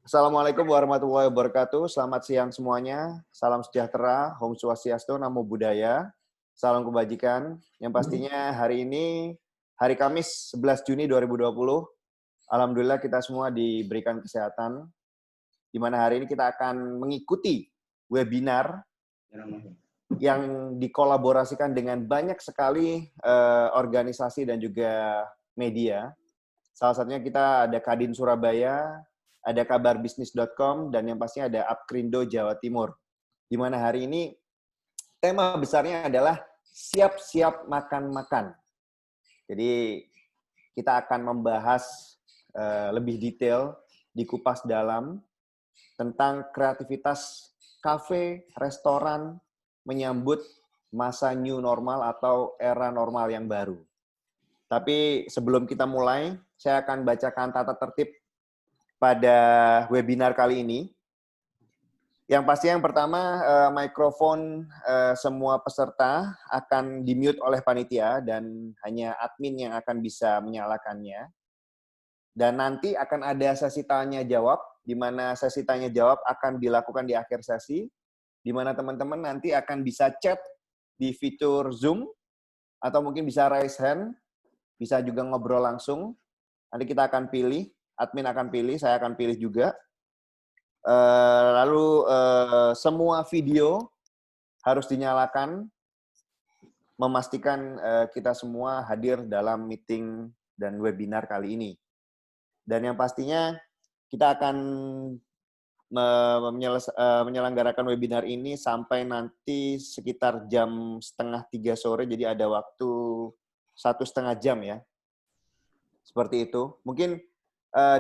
Assalamualaikum warahmatullahi wabarakatuh. Selamat siang semuanya. Salam sejahtera, Om Swastiastu, Namo Buddhaya. Salam kebajikan. Yang pastinya hari ini, hari Kamis 11 Juni 2020. Alhamdulillah kita semua diberikan kesehatan. Di mana hari ini kita akan mengikuti webinar yang dikolaborasikan dengan banyak sekali organisasi dan juga media. Salah satunya kita ada Kadin Surabaya, ada kabarbisnis.com, dan yang pastinya ada Apkrindo Jawa Timur. Di mana hari ini tema besarnya adalah siap-siap makan-makan. Jadi kita akan membahas lebih detail, dikupas dalam, tentang kreativitas kafe, restoran, menyambut masa new normal atau era normal yang baru. Tapi sebelum kita mulai, saya akan bacakan tata tertib pada webinar kali ini. Yang pasti yang pertama, mikrofon semua peserta akan di-mute oleh panitia dan hanya admin yang akan bisa menyalakannya. Dan nanti akan ada sesi tanya-jawab, di mana sesi tanya-jawab akan dilakukan di akhir sesi, di mana teman-teman nanti akan bisa chat di fitur Zoom, atau mungkin bisa raise hand, bisa juga ngobrol langsung. Nanti kita akan pilih, admin akan pilih, saya akan pilih juga. Lalu semua video harus dinyalakan, memastikan kita semua hadir dalam meeting dan webinar kali ini. Dan yang pastinya kita akan menyelenggarakan webinar ini sampai nanti sekitar jam 2:30 sore, jadi ada waktu 1,5 jam ya. Seperti itu. Mungkin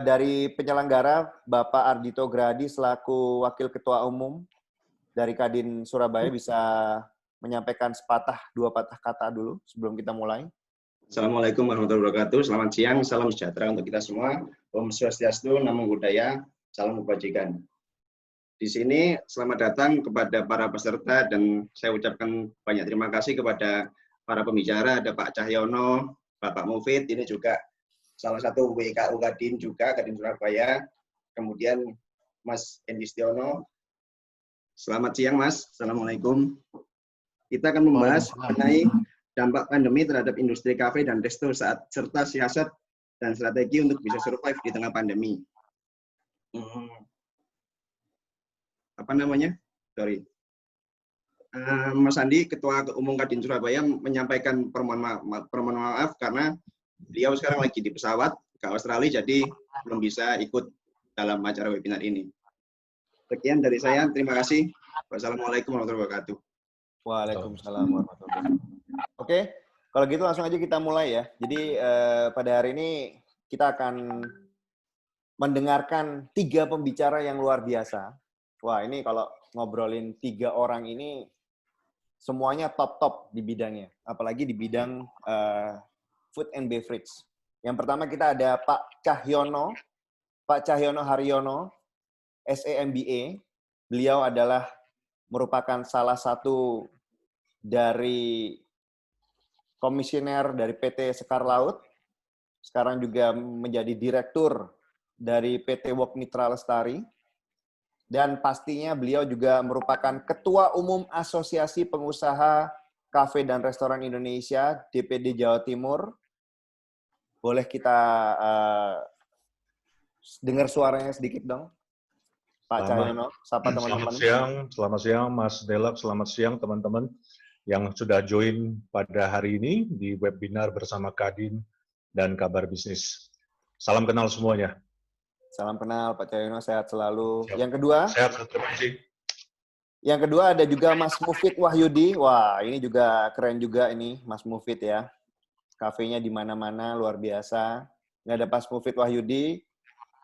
dari penyelenggara, Bapak Ardhito Gradi selaku Wakil Ketua Umum dari Kadin Surabaya bisa menyampaikan dua patah kata dulu sebelum kita mulai. Assalamualaikum warahmatullahi wabarakatuh. Selamat siang, salam sejahtera untuk kita semua. Om Swastiastu, Namo Buddhaya, salam kebajikan. Di sini selamat datang kepada para peserta dan saya ucapkan banyak terima kasih kepada para pembicara, ada Pak Cahyono, Bapak Mufid, ini juga salah satu WKU Kadin juga, Kadin Surabaya, kemudian Mas Endistiono. Selamat siang Mas, Assalamualaikum. Kita akan membahas mengenai dampak pandemi terhadap industri kafe dan resto serta siasat dan strategi untuk bisa survive di tengah pandemi. Mas Andi, Ketua Umum Kadin Surabaya, menyampaikan permohonan maaf karena beliau sekarang lagi di pesawat ke Australia, jadi belum bisa ikut dalam acara webinar ini. Sekian dari saya, terima kasih. Wassalamualaikum warahmatullahi wabarakatuh. Waalaikumsalam warahmatullahi wabarakatuh. Oke, kalau gitu langsung aja kita mulai ya. Jadi pada hari ini kita akan mendengarkan 3 pembicara yang luar biasa. Wah, ini kalau ngobrolin 3 orang ini semuanya top-top di bidangnya. Apalagi di bidang food and beverage. Yang pertama kita ada Pak Cahyono Haryono, SEMBA. Beliau adalah merupakan salah satu dari komisioner dari PT Sekar Laut. Sekarang juga menjadi direktur dari PT Wok Mitra Lestari. Dan pastinya beliau juga merupakan Ketua Umum Asosiasi Pengusaha Kafe dan Restoran Indonesia, DPD Jawa Timur. Boleh kita dengar suaranya sedikit dong, Pak Cahyono, sapa teman-teman. Selamat siang Mas Delap, selamat siang teman-teman yang sudah join pada hari ini di webinar bersama Kadin dan Kabar Bisnis. Salam kenal semuanya. Salam kenal Pak Cahyono, sehat selalu. Siap. Yang kedua, sehat, terima kasih. Yang kedua ada juga Mas Mufid Wahyudi. Wah, ini juga keren juga ini Mas Mufid ya. Kafenya di mana-mana luar biasa. Nggak ada Mas Mufid Wahyudi.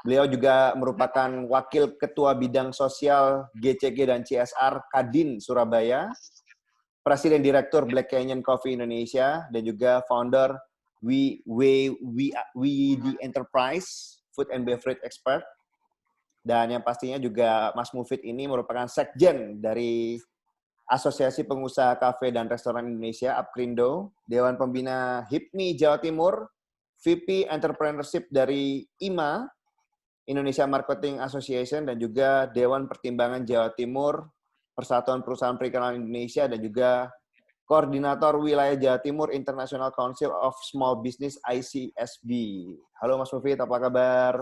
Beliau juga merupakan Wakil Ketua Bidang Sosial GCG dan CSR Kadin Surabaya, Presiden Direktur Black Canyon Coffee Indonesia, dan juga founder We The Enterprise, Food and Beverage Expert. Dan yang pastinya juga Mas Mufid ini merupakan sekjen dari Asosiasi Pengusaha Kafe dan Restoran Indonesia, Apkrindo, Dewan Pembina HIPMI Jawa Timur, VP Entrepreneurship dari IMA, Indonesia Marketing Association, dan juga Dewan Pertimbangan Jawa Timur, Persatuan Perusahaan Perikanan Indonesia, dan juga Koordinator Wilayah Jawa Timur International Council of Small Business ICSB. Halo Mas Mufid, apa kabar?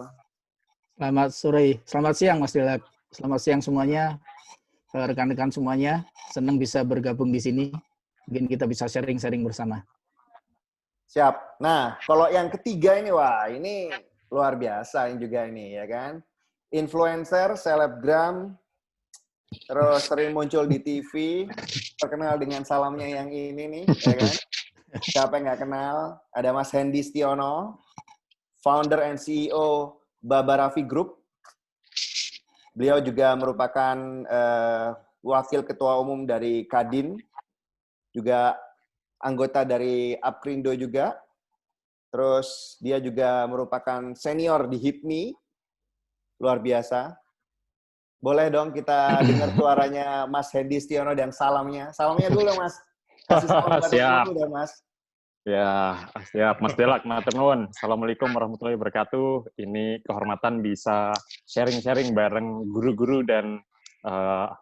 Selamat sore, selamat siang Mas Delak. Selamat siang semuanya, rekan-rekan semuanya. Senang bisa bergabung di sini. Mungkin kita bisa sharing-sharing bersama. Siap. Nah, kalau yang ketiga ini, wah ini luar biasa ini juga ini, ya kan? Influencer, selebgram, terus sering muncul di TV, terkenal dengan salamnya yang ini nih, ya kan? Siapa yang nggak kenal? Ada Mas Hendy Stiono, founder and CEO Babarafi Group. Beliau juga merupakan wakil ketua umum dari Kadin, juga anggota dari Apkrindo juga. Terus dia juga merupakan senior di HIPMI, luar biasa. Boleh dong kita dengar suaranya Mas Hendy Stiono dan salamnya. Salamnya dulu Mas. Kasih salam buat Siap. dulu dong Mas. Ya, siap Mas Delak, matur nuwun. Assalamualaikum warahmatullahi wabarakatuh. Ini kehormatan bisa sharing-sharing bareng guru-guru dan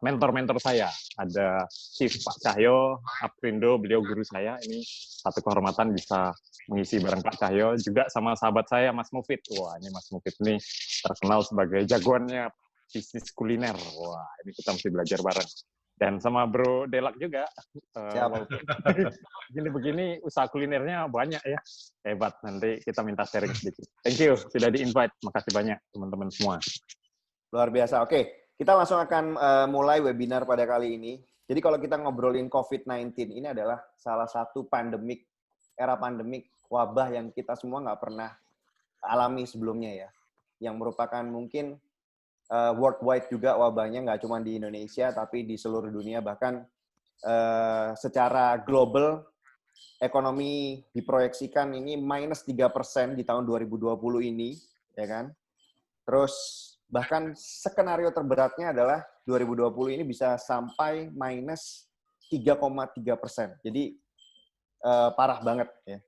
mentor-mentor saya. Ada Chief Pak Cahyo, Apkrindo, beliau guru saya. Ini satu kehormatan bisa mengisi bareng Pak Cahyo. Juga sama sahabat saya, Mas Mufid. Wah, ini Mas Mufid ini terkenal sebagai jagoannya bisnis kuliner. Wah, ini kita mesti belajar bareng. Dan sama Bro Delak juga. Begini usaha kulinernya banyak ya. Hebat, nanti kita minta sharing sedikit. Thank you, sudah di-invite. Makasih banyak teman-teman semua. Luar biasa. Oke, kita langsung akan mulai webinar pada kali ini. Jadi kalau kita ngobrolin COVID-19, ini adalah salah satu era pandemik, wabah yang kita semua nggak pernah alami sebelumnya ya. Yang merupakan mungkin worldwide juga wabahnya, nggak cuma di Indonesia, tapi di seluruh dunia. Bahkan secara global, ekonomi diproyeksikan ini minus 3% di tahun 2020 ini, ya kan? Terus bahkan skenario terberatnya adalah 2020 ini bisa sampai minus 3,3%. Jadi parah banget ya.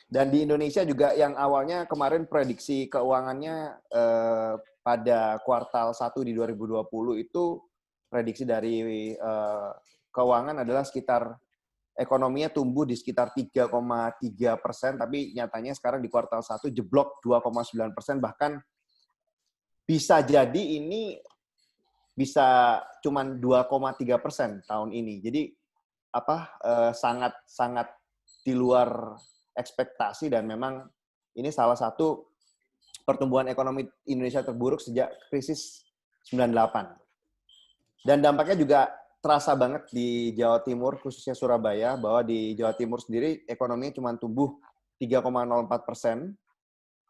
Dan di Indonesia juga yang awalnya kemarin prediksi keuangannya pada kuartal 1 di 2020 itu prediksi dari keuangan adalah sekitar ekonominya tumbuh di sekitar 3,3%, tapi nyatanya sekarang di kuartal 1 jeblok 2,9%, bahkan bisa jadi ini bisa cuman 2,3% tahun ini. Jadi sangat di luar ekspektasi, dan memang ini salah satu pertumbuhan ekonomi Indonesia terburuk sejak krisis 98. Dan dampaknya juga terasa banget di Jawa Timur, khususnya Surabaya, bahwa di Jawa Timur sendiri ekonominya cuma tumbuh 3,04%.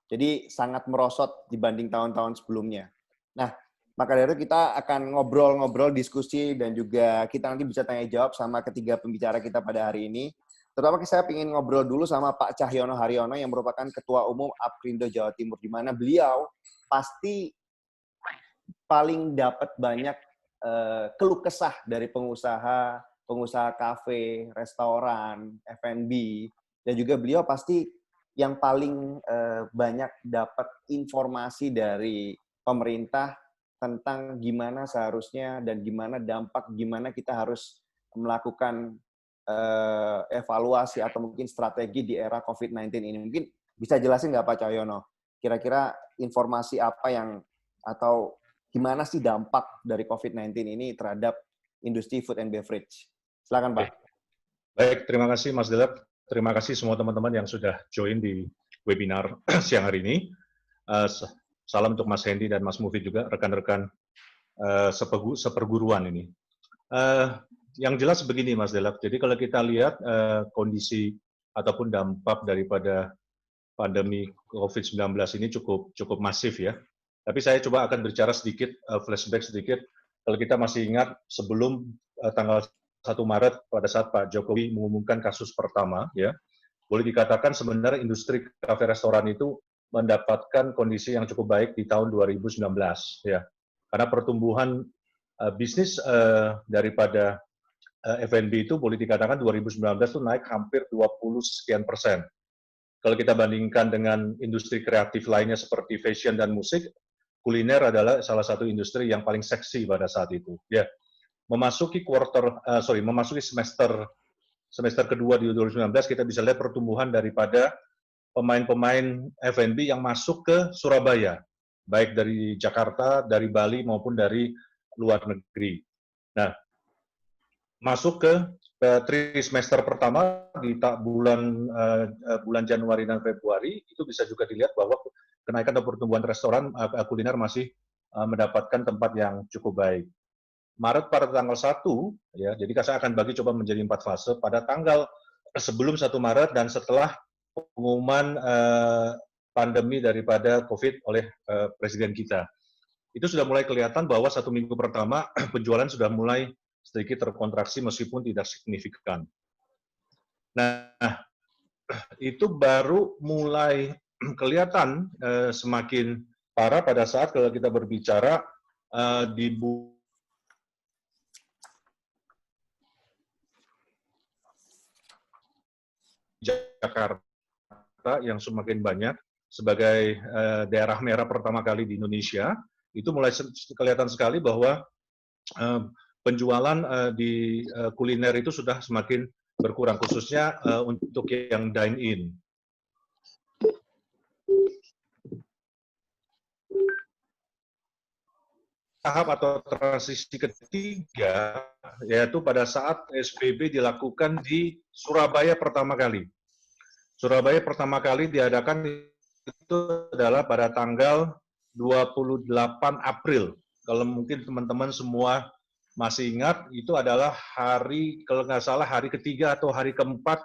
Jadi sangat merosot dibanding tahun-tahun sebelumnya. Nah, maka dari itu kita akan ngobrol-ngobrol, diskusi, dan juga kita nanti bisa tanya jawab sama ketiga pembicara kita pada hari ini. Terutama saya ingin ngobrol dulu sama Pak Cahyono Haryono yang merupakan Ketua Umum Apkrindo Jawa Timur, di mana beliau pasti paling dapat banyak keluh kesah dari pengusaha kafe, restoran, F&B, dan juga beliau pasti yang paling banyak dapat informasi dari pemerintah tentang gimana seharusnya dan gimana kita harus melakukan evaluasi atau mungkin strategi di era COVID-19 ini. Mungkin bisa jelasin nggak Pak Cahyono? Kira-kira informasi apa atau gimana sih dampak dari COVID-19 ini terhadap industri food and beverage? Silakan Pak. Baik, terima kasih Mas Delap. Terima kasih semua teman-teman yang sudah join di webinar siang hari ini. Salam untuk Mas Hendy dan Mas Mufid juga, rekan-rekan seperguruan ini. Yang jelas begini Mas Delap, jadi kalau kita lihat kondisi ataupun dampak daripada pandemi COVID-19 ini cukup masif ya. Tapi saya coba akan berbicara sedikit, flashback sedikit. Kalau kita masih ingat sebelum tanggal 1 Maret pada saat Pak Jokowi mengumumkan kasus pertama, ya, boleh dikatakan sebenarnya industri kafe restoran itu mendapatkan kondisi yang cukup baik di tahun 2019, ya. Karena pertumbuhan bisnis daripada F&B itu boleh dikatakan 2019 itu naik hampir 20 sekian %. Kalau kita bandingkan dengan industri kreatif lainnya seperti fashion dan musik, kuliner adalah salah satu industri yang paling seksi pada saat itu. Ya, memasuki memasuki semester kedua di 2019 kita bisa lihat pertumbuhan daripada pemain-pemain F&B yang masuk ke Surabaya, baik dari Jakarta, dari Bali maupun dari luar negeri. Nah, masuk ke trimester pertama di bulan Januari dan Februari itu bisa juga dilihat bahwa kenaikan atau pertumbuhan restoran kuliner masih mendapatkan tempat yang cukup baik. Maret pada tanggal 1, ya, jadi saya akan bagi coba menjadi 4 fase. Pada tanggal sebelum 1 Maret dan setelah pengumuman pandemi daripada COVID oleh Presiden kita. Itu sudah mulai kelihatan bahwa 1 minggu pertama penjualan sudah mulai sedikit terkontraksi meskipun tidak signifikan. Nah, itu baru mulai kelihatan semakin parah pada saat kalau kita berbicara di Jakarta yang semakin banyak sebagai daerah merah pertama kali di Indonesia, itu mulai kelihatan sekali bahwa penjualan di kuliner itu sudah semakin berkurang, khususnya untuk yang dine-in. Tahap atau transisi ketiga, yaitu pada saat PSBB dilakukan di Surabaya pertama kali. Surabaya pertama kali diadakan itu adalah pada tanggal 28 April. Kalau mungkin teman-teman semua masih ingat, itu adalah hari, kalau nggak salah, hari ketiga atau hari keempat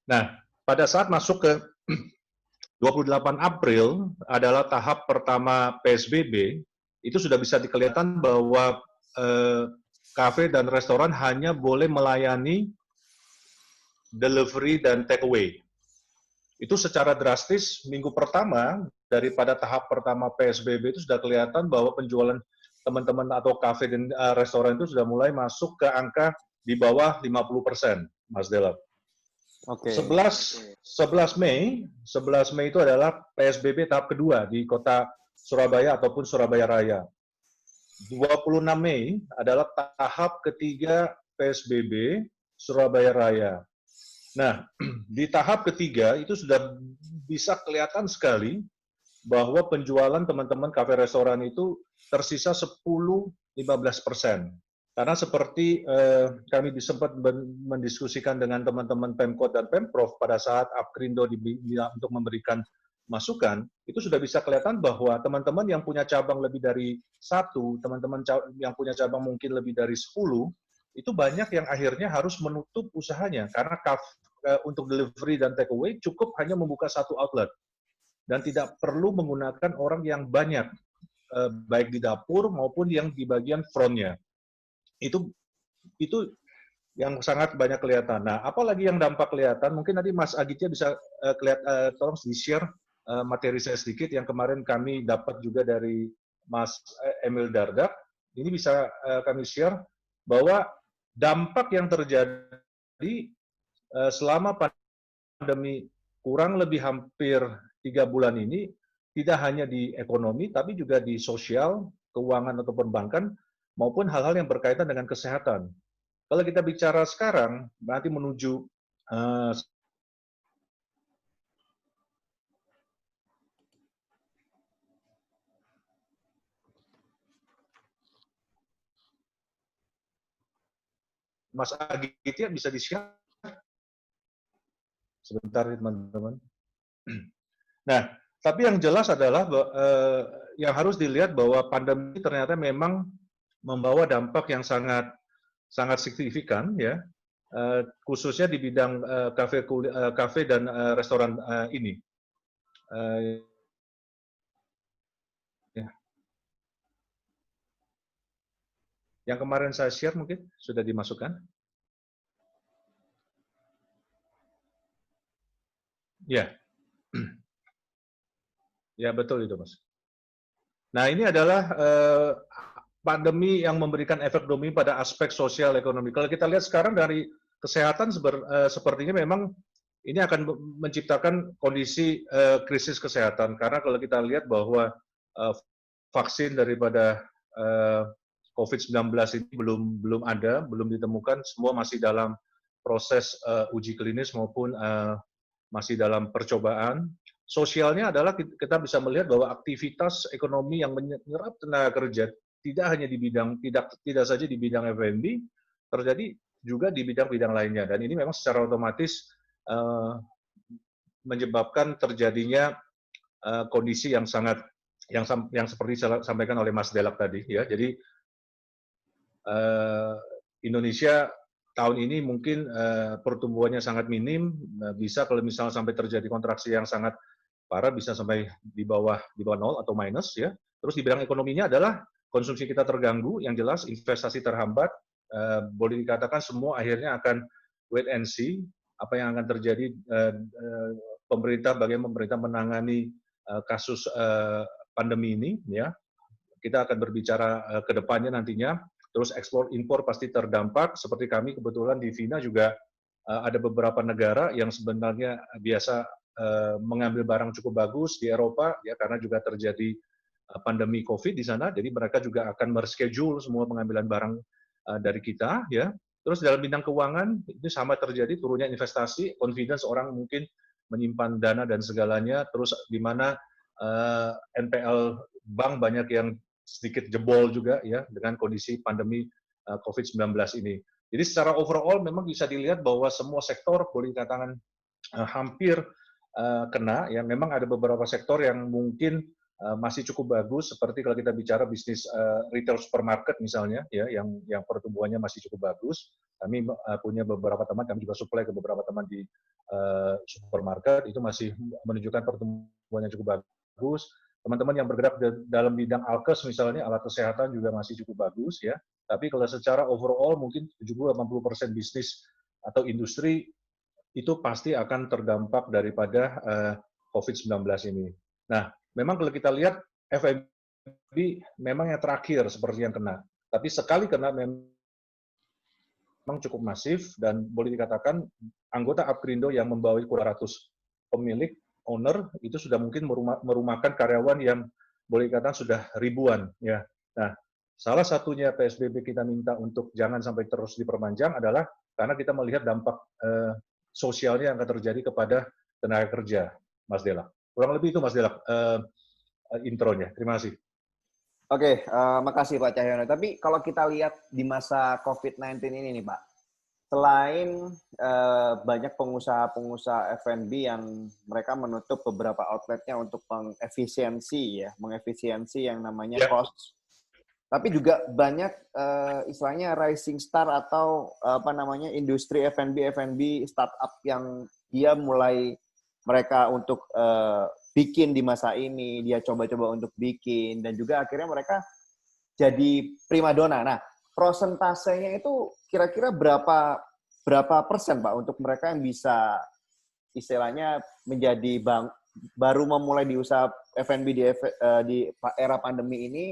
Nah, pada saat masuk ke 28 April adalah tahap pertama PSBB, itu sudah bisa dikelihatan bahwa kafe dan restoran hanya boleh melayani delivery dan take away. Itu secara drastis minggu pertama daripada tahap pertama PSBB itu sudah kelihatan bahwa penjualan teman-teman atau kafe dan restoran itu sudah mulai masuk ke angka di bawah 50%, Mas Delap. Oke. 11 Mei itu adalah PSBB tahap kedua di kota Surabaya ataupun Surabaya Raya. 26 Mei adalah tahap ketiga PSBB Surabaya Raya. Nah, di tahap ketiga itu sudah bisa kelihatan sekali bahwa penjualan teman-teman kafe restoran itu tersisa 10-15%. Karena seperti kami sempat mendiskusikan dengan teman-teman Pemkot dan Pemprov pada saat Apkrindo untuk memberikan masukan, itu sudah bisa kelihatan bahwa teman-teman yang punya cabang lebih dari 1, teman-teman yang punya cabang mungkin lebih dari 10, itu banyak yang akhirnya harus menutup usahanya karena untuk delivery dan take away cukup hanya membuka 1 outlet dan tidak perlu menggunakan orang yang banyak, baik di dapur maupun yang di bagian frontnya. Itu yang sangat banyak kelihatan. Nah, apalagi yang dampak kelihatan, mungkin nanti Mas Agitya bisa tolong di-share materi saya sedikit yang kemarin kami dapat juga dari Mas Emil Dardak. Ini bisa kami share bahwa dampak yang terjadi selama pandemi kurang lebih hampir 3 bulan ini tidak hanya di ekonomi, tapi juga di sosial, keuangan atau perbankan, maupun hal-hal yang berkaitan dengan kesehatan. Kalau kita bicara sekarang, nanti menuju Mas Agitya bisa di-share? Sebentar, teman-teman. Nah, tapi yang jelas adalah yang harus dilihat bahwa pandemi ternyata memang membawa dampak yang sangat signifikan, ya, khususnya di bidang kafe dan restoran ini. Ya. Yang kemarin saya share mungkin sudah dimasukkan. Ya, ya betul itu, Mas. Nah, ini adalah pandemi yang memberikan efek domino pada aspek sosial ekonomi. Kalau kita lihat sekarang dari kesehatan sepertinya memang ini akan menciptakan kondisi krisis kesehatan. Karena kalau kita lihat bahwa vaksin daripada COVID-19 ini belum ada, belum ditemukan, semua masih dalam proses uji klinis maupun masih dalam percobaan. Sosialnya adalah kita bisa melihat bahwa aktivitas ekonomi yang menyerap tenaga kerja tidak hanya di bidang tidak saja di bidang F&B, terjadi juga di bidang-bidang lainnya. Dan ini memang secara otomatis menyebabkan terjadinya kondisi yang sangat yang seperti disampaikan oleh Mas Delak tadi, ya. Jadi Indonesia tahun ini mungkin pertumbuhannya sangat minim, bisa kalau misalnya sampai terjadi kontraksi yang sangat parah bisa sampai di bawah 0 atau minus, ya. Terus di bidang ekonominya adalah konsumsi kita terganggu, yang jelas investasi terhambat, boleh dikatakan semua akhirnya akan wait and see apa yang akan terjadi, bagaimana pemerintah menangani kasus pandemi ini, ya. Kita akan berbicara ke depannya nantinya. Terus ekspor impor pasti terdampak, seperti kami kebetulan di Vina juga ada beberapa negara yang sebenarnya biasa mengambil barang cukup bagus di Eropa, ya, karena juga terjadi pandemi COVID di sana, jadi mereka juga akan mereschedule semua pengambilan barang dari kita, ya. Terus dalam bidang keuangan itu sama terjadi, turunnya investasi, confidence orang mungkin menyimpan dana dan segalanya, terus di mana NPL bank banyak yang sedikit jebol juga, ya, dengan kondisi pandemi COVID-19 ini. Jadi secara overall memang bisa dilihat bahwa semua sektor boleh dikatakan hampir kena, ya. Memang ada beberapa sektor yang mungkin masih cukup bagus, seperti kalau kita bicara bisnis retail supermarket misalnya, ya, yang pertumbuhannya masih cukup bagus. Kami punya beberapa teman, kami juga supply ke beberapa teman di supermarket, itu masih menunjukkan pertumbuhannya cukup bagus. Teman-teman yang bergerak dalam bidang alkes misalnya, alat kesehatan juga masih cukup bagus, ya. Tapi kalau secara overall mungkin 70-80% bisnis atau industri itu pasti akan terdampak daripada COVID-19 ini. Nah, memang kalau kita lihat F&B memang yang terakhir seperti yang kena. Tapi sekali kena memang cukup masif, dan boleh dikatakan anggota Apkrindo yang membawa 200 pemilik, owner, itu sudah mungkin merumahkan karyawan yang boleh dikatakan sudah ribuan, ya. Nah, salah satunya PSBB kita minta untuk jangan sampai terus diperpanjang adalah karena kita melihat dampak sosialnya yang akan terjadi kepada tenaga kerja, Mas Delak. Kurang lebih itu, Mas Delak, intronya. Terima kasih. Oke, makasih Pak Cahyono. Tapi kalau kita lihat di masa COVID-19 ini nih Pak, selain banyak pengusaha-pengusaha F&B yang mereka menutup beberapa outletnya untuk mengefisiensi yang namanya cost. Tapi juga banyak istilahnya rising star atau apa namanya industri F&B startup yang dia mulai mereka untuk bikin di masa ini, dia coba-coba untuk bikin, dan juga akhirnya mereka jadi primadona. Nah, prosentasenya itu kira-kira berapa persen Pak untuk mereka yang bisa istilahnya menjadi baru memulai di usaha F&B di era pandemi ini,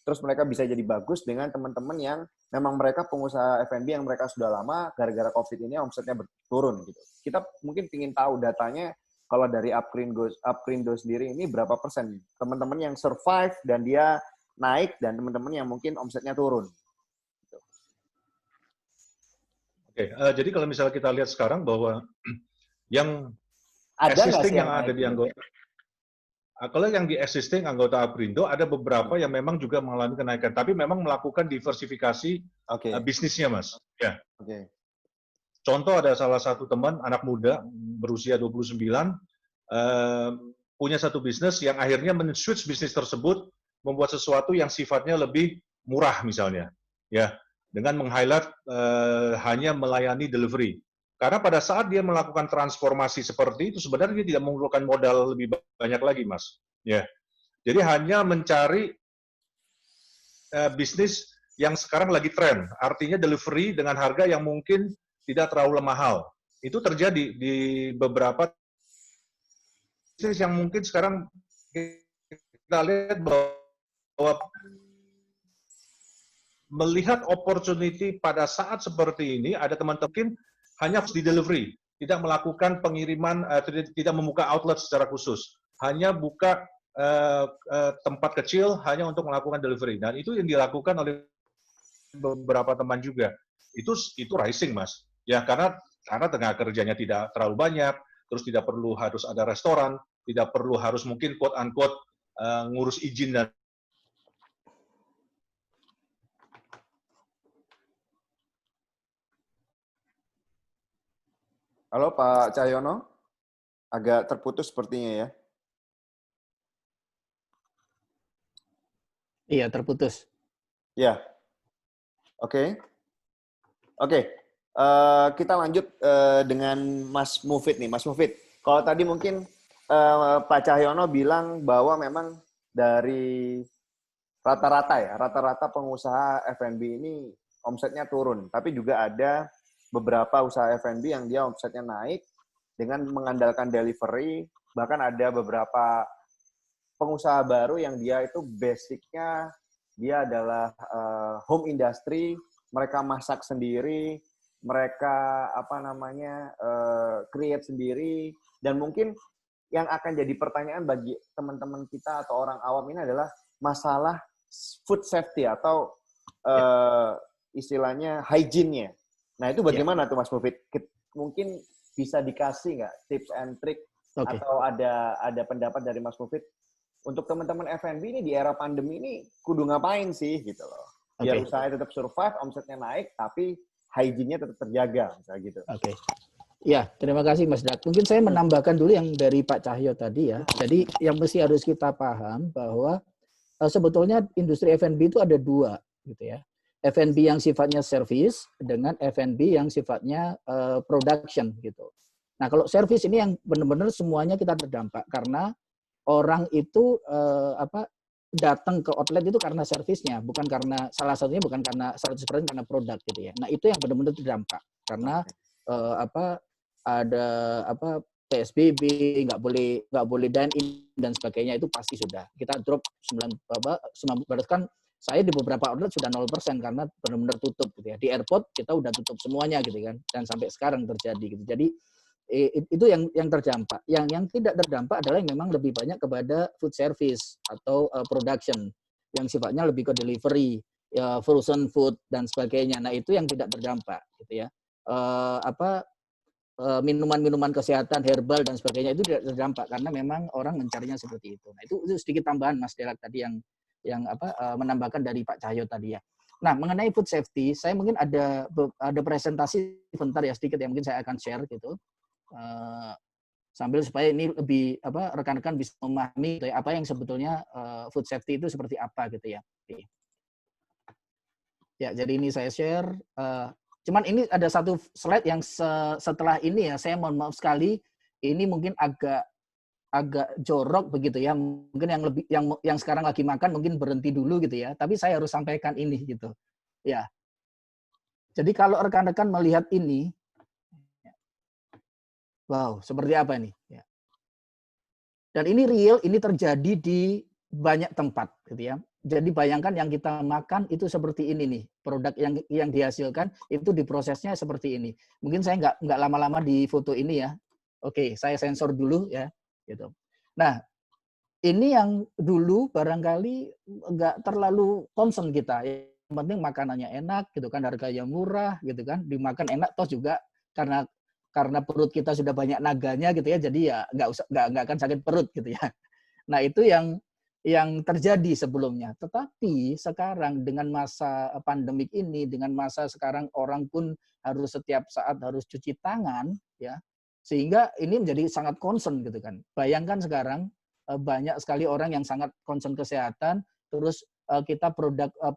terus mereka bisa jadi bagus dengan teman-teman yang memang mereka pengusaha F&B yang mereka sudah lama, gara-gara COVID ini omsetnya turun gitu. Kita mungkin ingin tahu datanya, kalau dari Apkrindo sendiri ini berapa persen teman-teman yang survive dan dia naik, dan teman-teman yang mungkin omsetnya turun. Oke, jadi kalau misalnya kita lihat sekarang bahwa yang ada existing yang naik ada di anggota, kalau yang di existing anggota Apkrindo ada beberapa yang memang juga mengalami kenaikan, tapi memang melakukan diversifikasi bisnisnya, Mas. Ya. Contoh, ada salah satu teman anak muda berusia 29 punya satu bisnis yang akhirnya men-switch bisnis tersebut, membuat sesuatu yang sifatnya lebih murah misalnya, ya, dengan meng-highlight hanya melayani delivery. Karena pada saat dia melakukan transformasi seperti itu, sebenarnya dia tidak memerlukan modal lebih banyak lagi, Mas. Ya, jadi hanya mencari bisnis yang sekarang lagi tren, artinya delivery dengan harga yang mungkin tidak terlalu mahal. Itu terjadi di beberapa bisnis yang mungkin sekarang kita lihat bahwa melihat opportunity pada saat seperti ini, ada teman-teman hanya di delivery, tidak melakukan pengiriman, tidak membuka outlet secara khusus, hanya buka tempat kecil hanya untuk melakukan delivery. Dan itu yang dilakukan oleh beberapa teman juga. Itu rising, Mas. Ya, karena tenaga kerjanya tidak terlalu banyak, terus tidak perlu harus ada restoran, tidak perlu harus mungkin quote unquote ngurus izin dan Halo Pak Cahyono, agak terputus sepertinya ya. Iya, terputus. Ya, oke. Kita lanjut dengan Mas Mufid nih. Mas Mufid, kalau tadi mungkin Pak Cahyono bilang bahwa memang dari rata-rata pengusaha F&B ini omsetnya turun. Tapi juga ada beberapa usaha F&B yang dia omsetnya naik dengan mengandalkan delivery. Bahkan ada beberapa pengusaha baru yang dia itu basicnya dia adalah home industry, mereka masak sendiri, mereka create sendiri, dan mungkin yang akan jadi pertanyaan bagi teman-teman kita atau orang awam ini adalah masalah food safety atau istilahnya hygiene-nya. Nah itu bagaimana tuh Mas Mufid? Mungkin bisa dikasih nggak tips and trick atau ada pendapat dari Mas Mufid untuk teman-teman F&B ini di era pandemi ini kudu ngapain sih gitu loh. Biar usahanya tetap survive, omsetnya naik, tapi hygiene-nya tetap terjaga, misalnya gitu. Oke. Ya, terima kasih Mas Dak. Mungkin saya menambahkan dulu yang dari Pak Cahyo tadi ya. Jadi yang mesti harus kita paham bahwa sebetulnya industri F&B itu ada dua gitu ya. F&B yang sifatnya service dengan F&B yang sifatnya production gitu. Nah, kalau service ini yang benar-benar semuanya kita terdampak karena orang itu datang ke outlet itu karena servisnya, bukan karena salah satunya bukan karena 100% karena produk gitu ya. Nah, itu yang benar-benar terdampak karena ada PSBB, nggak boleh dine in dan sebagainya, itu pasti sudah. Kita drop 9 berarti kan saya di beberapa outlet sudah 0% karena benar-benar tutup gitu ya. Di airport kita udah tutup semuanya gitu kan, dan sampai sekarang terjadi gitu. Jadi itu yang terdampak. Yang tidak terdampak adalah yang memang lebih banyak kepada food service atau production yang sifatnya lebih ke delivery, frozen food dan sebagainya. Nah, itu yang tidak terdampak gitu ya. Minuman-minuman kesehatan, herbal dan sebagainya itu tidak terdampak karena memang orang mencarinya seperti itu. Nah, itu sedikit tambahan Mas Delak tadi yang menambahkan dari Pak Cahyo tadi ya. Nah, mengenai food safety, saya mungkin ada presentasi bentar ya sedikit yang mungkin saya akan share gitu. Sambil supaya ini lebih rekan-rekan bisa memahami gitu ya, apa yang sebetulnya food safety itu seperti apa gitu ya. Oke. Ya, jadi ini saya share. Cuman ini ada satu slide yang setelah ini ya, saya mohon maaf sekali, ini mungkin agak jorok begitu ya. Mungkin yang sekarang lagi makan mungkin berhenti dulu gitu ya. Tapi saya harus sampaikan ini gitu. Ya. Jadi kalau rekan-rekan melihat ini, wow, seperti apa ini? Ya. Dan ini real, ini terjadi di banyak tempat, gitu ya. Jadi bayangkan yang kita makan itu seperti ini nih, produk yang dihasilkan itu diprosesnya seperti ini. Mungkin saya nggak lama-lama di foto ini ya. Oke, saya sensor dulu ya, gitu. Nah, ini yang dulu barangkali nggak terlalu concern kita. Yang penting makanannya enak, gitu kan, harganya murah, gitu kan, dimakan enak, toh juga karena perut kita sudah banyak naganya gitu ya, jadi ya nggak akan sakit perut gitu ya. Nah, itu yang terjadi sebelumnya. Tetapi sekarang dengan masa pandemik ini, dengan masa sekarang orang pun harus setiap saat harus cuci tangan ya, sehingga ini menjadi sangat concern gitu kan. Bayangkan sekarang banyak sekali orang yang sangat concern kesehatan, terus kita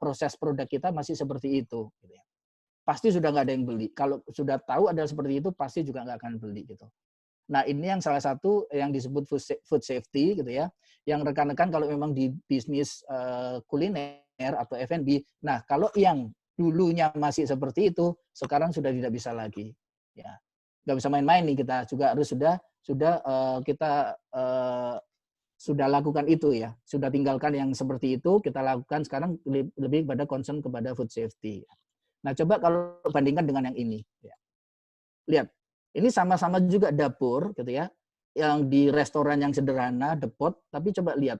proses produk kita masih seperti itu gitu ya. Pasti sudah nggak ada yang beli. Kalau sudah tahu ada seperti itu, pasti juga nggak akan beli gitu. Nah, ini yang salah satu yang disebut food safety gitu ya. Yang rekan-rekan kalau memang di bisnis kuliner atau F&B, nah kalau yang dulunya masih seperti itu, sekarang sudah tidak bisa lagi. Ya, nggak bisa main-main nih, kita juga harus sudah kita sudah lakukan itu ya, sudah tinggalkan yang seperti itu, kita lakukan sekarang lebih pada concern kepada food safety. Nah, coba kalau bandingkan dengan yang ini, ya. Lihat, ini sama-sama juga dapur, gitu ya, yang di restoran yang sederhana, depot, tapi coba lihat,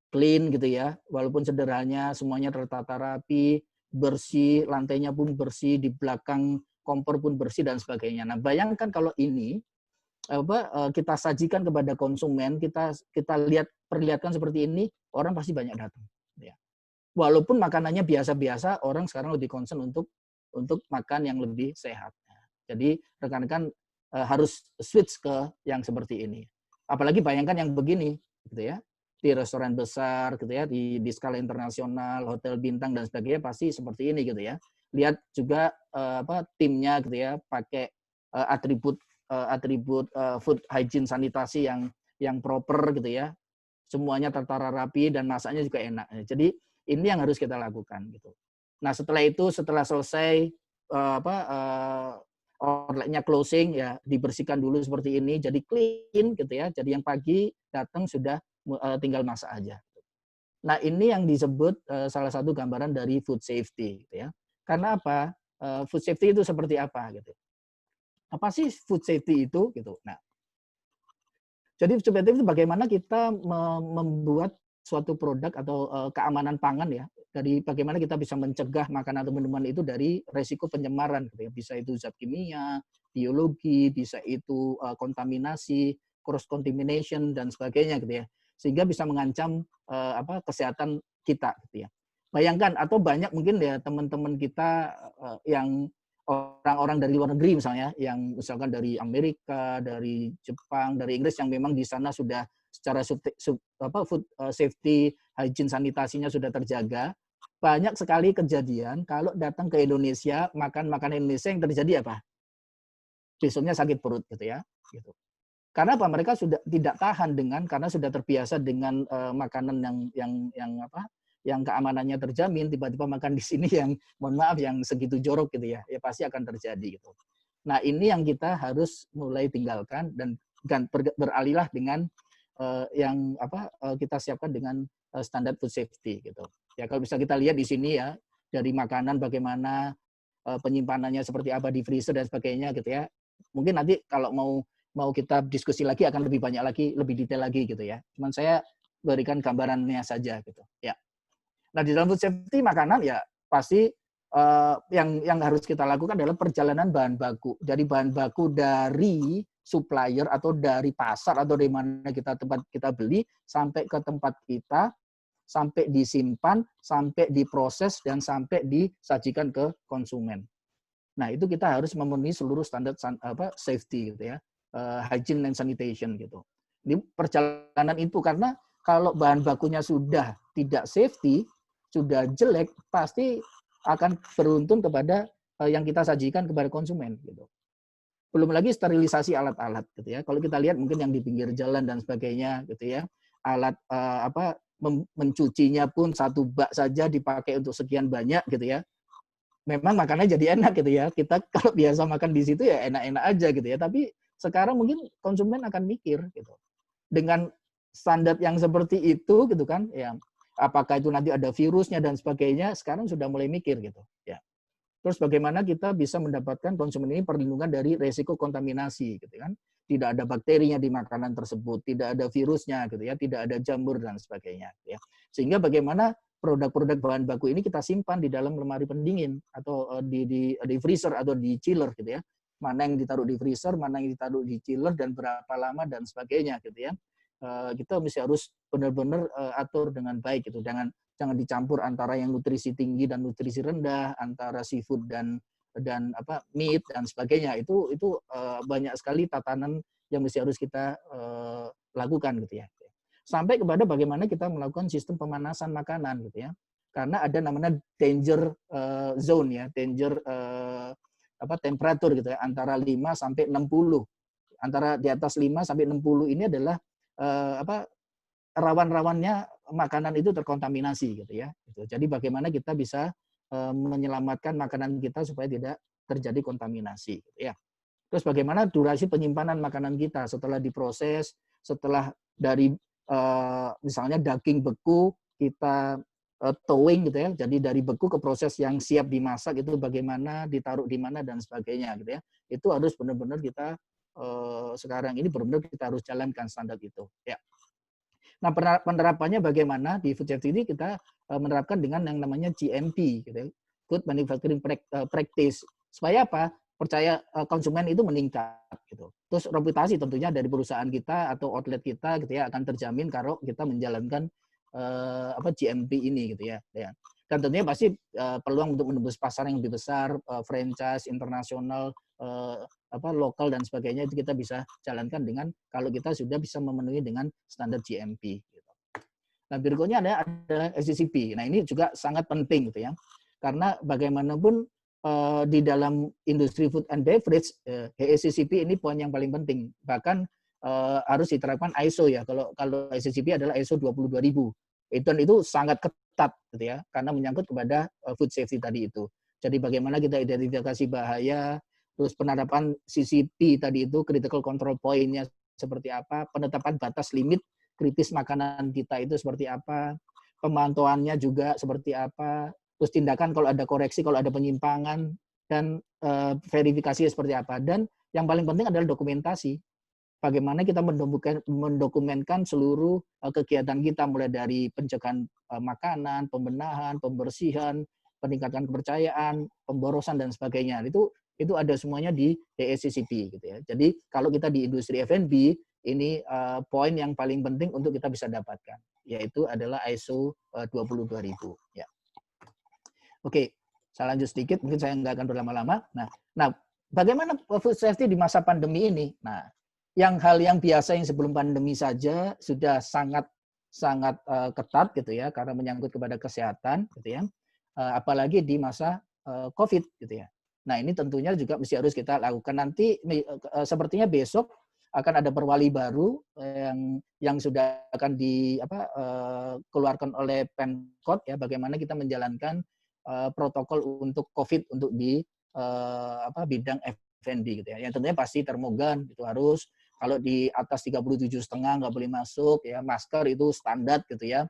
clean gitu ya, walaupun sederhananya, semuanya tertata rapi, bersih, lantainya pun bersih, di belakang kompor pun bersih dan sebagainya. Nah, bayangkan kalau ini kita sajikan kepada konsumen, kita perlihatkan seperti ini, orang pasti banyak datang. Ya. Walaupun makanannya biasa-biasa, orang sekarang lebih concern untuk makan yang lebih sehat. Jadi rekan-rekan harus switch ke yang seperti ini. Apalagi bayangkan yang begini, gitu ya, di restoran besar, gitu ya, di skala internasional, hotel bintang dan sebagainya pasti seperti ini, gitu ya. Lihat juga timnya, gitu ya, pakai atribut food hygiene sanitasi yang proper gitu ya, semuanya tertara rapi dan masaknya juga enak. Jadi ini yang harus kita lakukan gitu. Nah setelah itu, setelah selesai outletnya closing ya, dibersihkan dulu seperti ini, jadi clean gitu ya. Jadi yang pagi datang sudah tinggal masak aja. Nah ini yang disebut salah satu gambaran dari food safety gitu ya. Karena apa? Food safety itu seperti apa gitu. Apa sih food safety itu gitu. Nah, jadi food safety itu bagaimana kita membuat suatu produk atau keamanan pangan ya, dari bagaimana kita bisa mencegah makanan atau minuman itu dari resiko pencemaran gitu ya. Bisa itu zat kimia, biologi, bisa itu kontaminasi, cross contamination dan sebagainya gitu ya. Sehingga bisa mengancam kesehatan kita gitu ya. Bayangkan atau banyak mungkin ya teman-teman kita yang orang-orang dari luar negeri misalnya, yang misalkan dari Amerika, dari Jepang, dari Inggris yang memang di sana sudah secara food safety, hygiene sanitasinya sudah terjaga, banyak sekali kejadian kalau datang ke Indonesia, makan makanan Indonesia yang terjadi apa? Besoknya sakit perut gitu ya. Gitu. Karena apa? Mereka sudah tidak tahan karena sudah terbiasa dengan makanan yang keamanannya terjamin, tiba-tiba makan di sini yang mohon maaf yang segitu jorok gitu ya pasti akan terjadi gitu. Nah ini yang kita harus mulai tinggalkan dan beralihlah dengan kita siapkan dengan standar food safety gitu. Ya kalau bisa kita lihat di sini ya dari makanan bagaimana penyimpanannya seperti apa di freezer dan sebagainya gitu ya. Mungkin nanti kalau mau kita diskusi lagi akan lebih banyak lagi, lebih detail lagi gitu ya. Cuman saya berikan gambarannya saja gitu. Ya. Nah di dalam food safety makanan ya pasti yang harus kita lakukan adalah perjalanan bahan baku. Jadi bahan baku dari supplier atau dari pasar atau dari mana tempat kita beli sampai ke tempat kita, sampai disimpan, sampai diproses dan sampai disajikan ke konsumen. Nah itu kita harus memenuhi seluruh standar safety gitu ya, hygiene and sanitation gitu. Ini perjalanan itu karena kalau bahan bakunya sudah tidak safety, sudah jelek, pasti akan beruntun kepada yang kita sajikan kepada konsumen gitu. Belum lagi sterilisasi alat-alat gitu ya. Kalau kita lihat mungkin yang di pinggir jalan dan sebagainya gitu ya. Alat mencucinya pun satu bak saja dipakai untuk sekian banyak gitu ya. Memang makannya jadi enak gitu ya. Kita kalau biasa makan di situ ya enak-enak aja gitu ya. Tapi sekarang mungkin konsumen akan mikir gitu. Dengan standar yang seperti itu gitu kan ya. Apakah itu nanti ada virusnya dan sebagainya, sekarang sudah mulai mikir gitu. Ya. Terus bagaimana kita bisa mendapatkan konsumen ini perlindungan dari resiko kontaminasi, gitu kan? Tidak ada bakterinya di makanan tersebut, tidak ada virusnya, gitu ya, tidak ada jamur dan sebagainya. Ya. Sehingga bagaimana produk-produk bahan baku ini kita simpan di dalam lemari pendingin atau di freezer atau di chiller, gitu ya. Mana yang ditaruh di freezer, mana yang ditaruh di chiller dan berapa lama dan sebagainya, gitu ya. Kita mesti harus benar-benar atur dengan baik gitu. Jangan dicampur antara yang nutrisi tinggi dan nutrisi rendah, antara seafood dan meat dan sebagainya. Itu banyak sekali tatanan yang mesti harus kita lakukan gitu ya. Sampai kepada bagaimana kita melakukan sistem pemanasan makanan gitu ya. Karena ada namanya danger zone ya, danger temperatur gitu ya, antara 5 sampai 60. Antara di atas 5 sampai 60 ini adalah rawan-rawannya makanan itu terkontaminasi gitu ya. Jadi bagaimana kita bisa menyelamatkan makanan kita supaya tidak terjadi kontaminasi gitu ya. Terus bagaimana durasi penyimpanan makanan kita setelah diproses, setelah dari misalnya daging beku kita towing gitu ya. Jadi dari beku ke proses yang siap dimasak itu bagaimana, ditaruh di mana dan sebagainya gitu ya. Itu harus benar-benar kita sekarang ini benar-benar kita harus jalankan standar itu ya. Nah, penerapannya bagaimana di food safety ini kita menerapkan dengan yang namanya GMP gitu ya. Good Manufacturing Practice. Supaya apa? Percaya konsumen itu meningkat gitu. Terus reputasi tentunya dari perusahaan kita atau outlet kita gitu ya akan terjamin kalau kita menjalankan GMP ini gitu ya. Dan tentunya pasti peluang untuk menembus pasar yang lebih besar, franchise internasional, lokal dan sebagainya itu kita bisa jalankan dengan kalau kita sudah bisa memenuhi dengan standar GMP. Gitu. Nah berikutnya ada SCCP. Nah ini juga sangat penting gitu ya, karena bagaimanapun di dalam industri food and beverage, SCCP ini poin yang paling penting. Bahkan harus diterapkan ISO ya. Kalau SCCP adalah ISO 22000. Itu sangat ketat gitu ya, karena menyangkut kepada food safety tadi itu. Jadi bagaimana kita identifikasi bahaya, terus penerapan CCP tadi itu, critical control point-nya seperti apa, penetapan batas limit kritis makanan kita itu seperti apa, pemantauannya juga seperti apa, terus tindakan kalau ada koreksi, kalau ada penyimpangan, dan verifikasi seperti apa. Dan yang paling penting adalah dokumentasi. Bagaimana kita mendokumentkan seluruh kegiatan kita, mulai dari pencegahan makanan, pembenahan, pembersihan, peningkatan kepercayaan, pemborosan, dan sebagainya. Itu ada semuanya di SCCP gitu ya. Jadi kalau kita di industri F&B, ini poin yang paling penting untuk kita bisa dapatkan, yaitu adalah ISO 22000 ya. Oke, saya lanjut sedikit, mungkin saya nggak akan berlama-lama. Nah, bagaimana food safety di masa pandemi ini? Nah, hal yang biasa yang sebelum pandemi saja sudah sangat ketat gitu ya, karena menyangkut kepada kesehatan gitu ya, apalagi di masa COVID gitu ya. Nah ini tentunya juga harus kita lakukan. Nanti sepertinya besok akan ada perwali baru yang sudah akan dikeluarkan oleh Pemkot ya, bagaimana kita menjalankan protokol untuk COVID untuk di bidang F&B gitu ya. Yang tentunya pasti termogan itu harus, kalau di atas 37,5 nggak boleh masuk ya, masker itu standar gitu ya,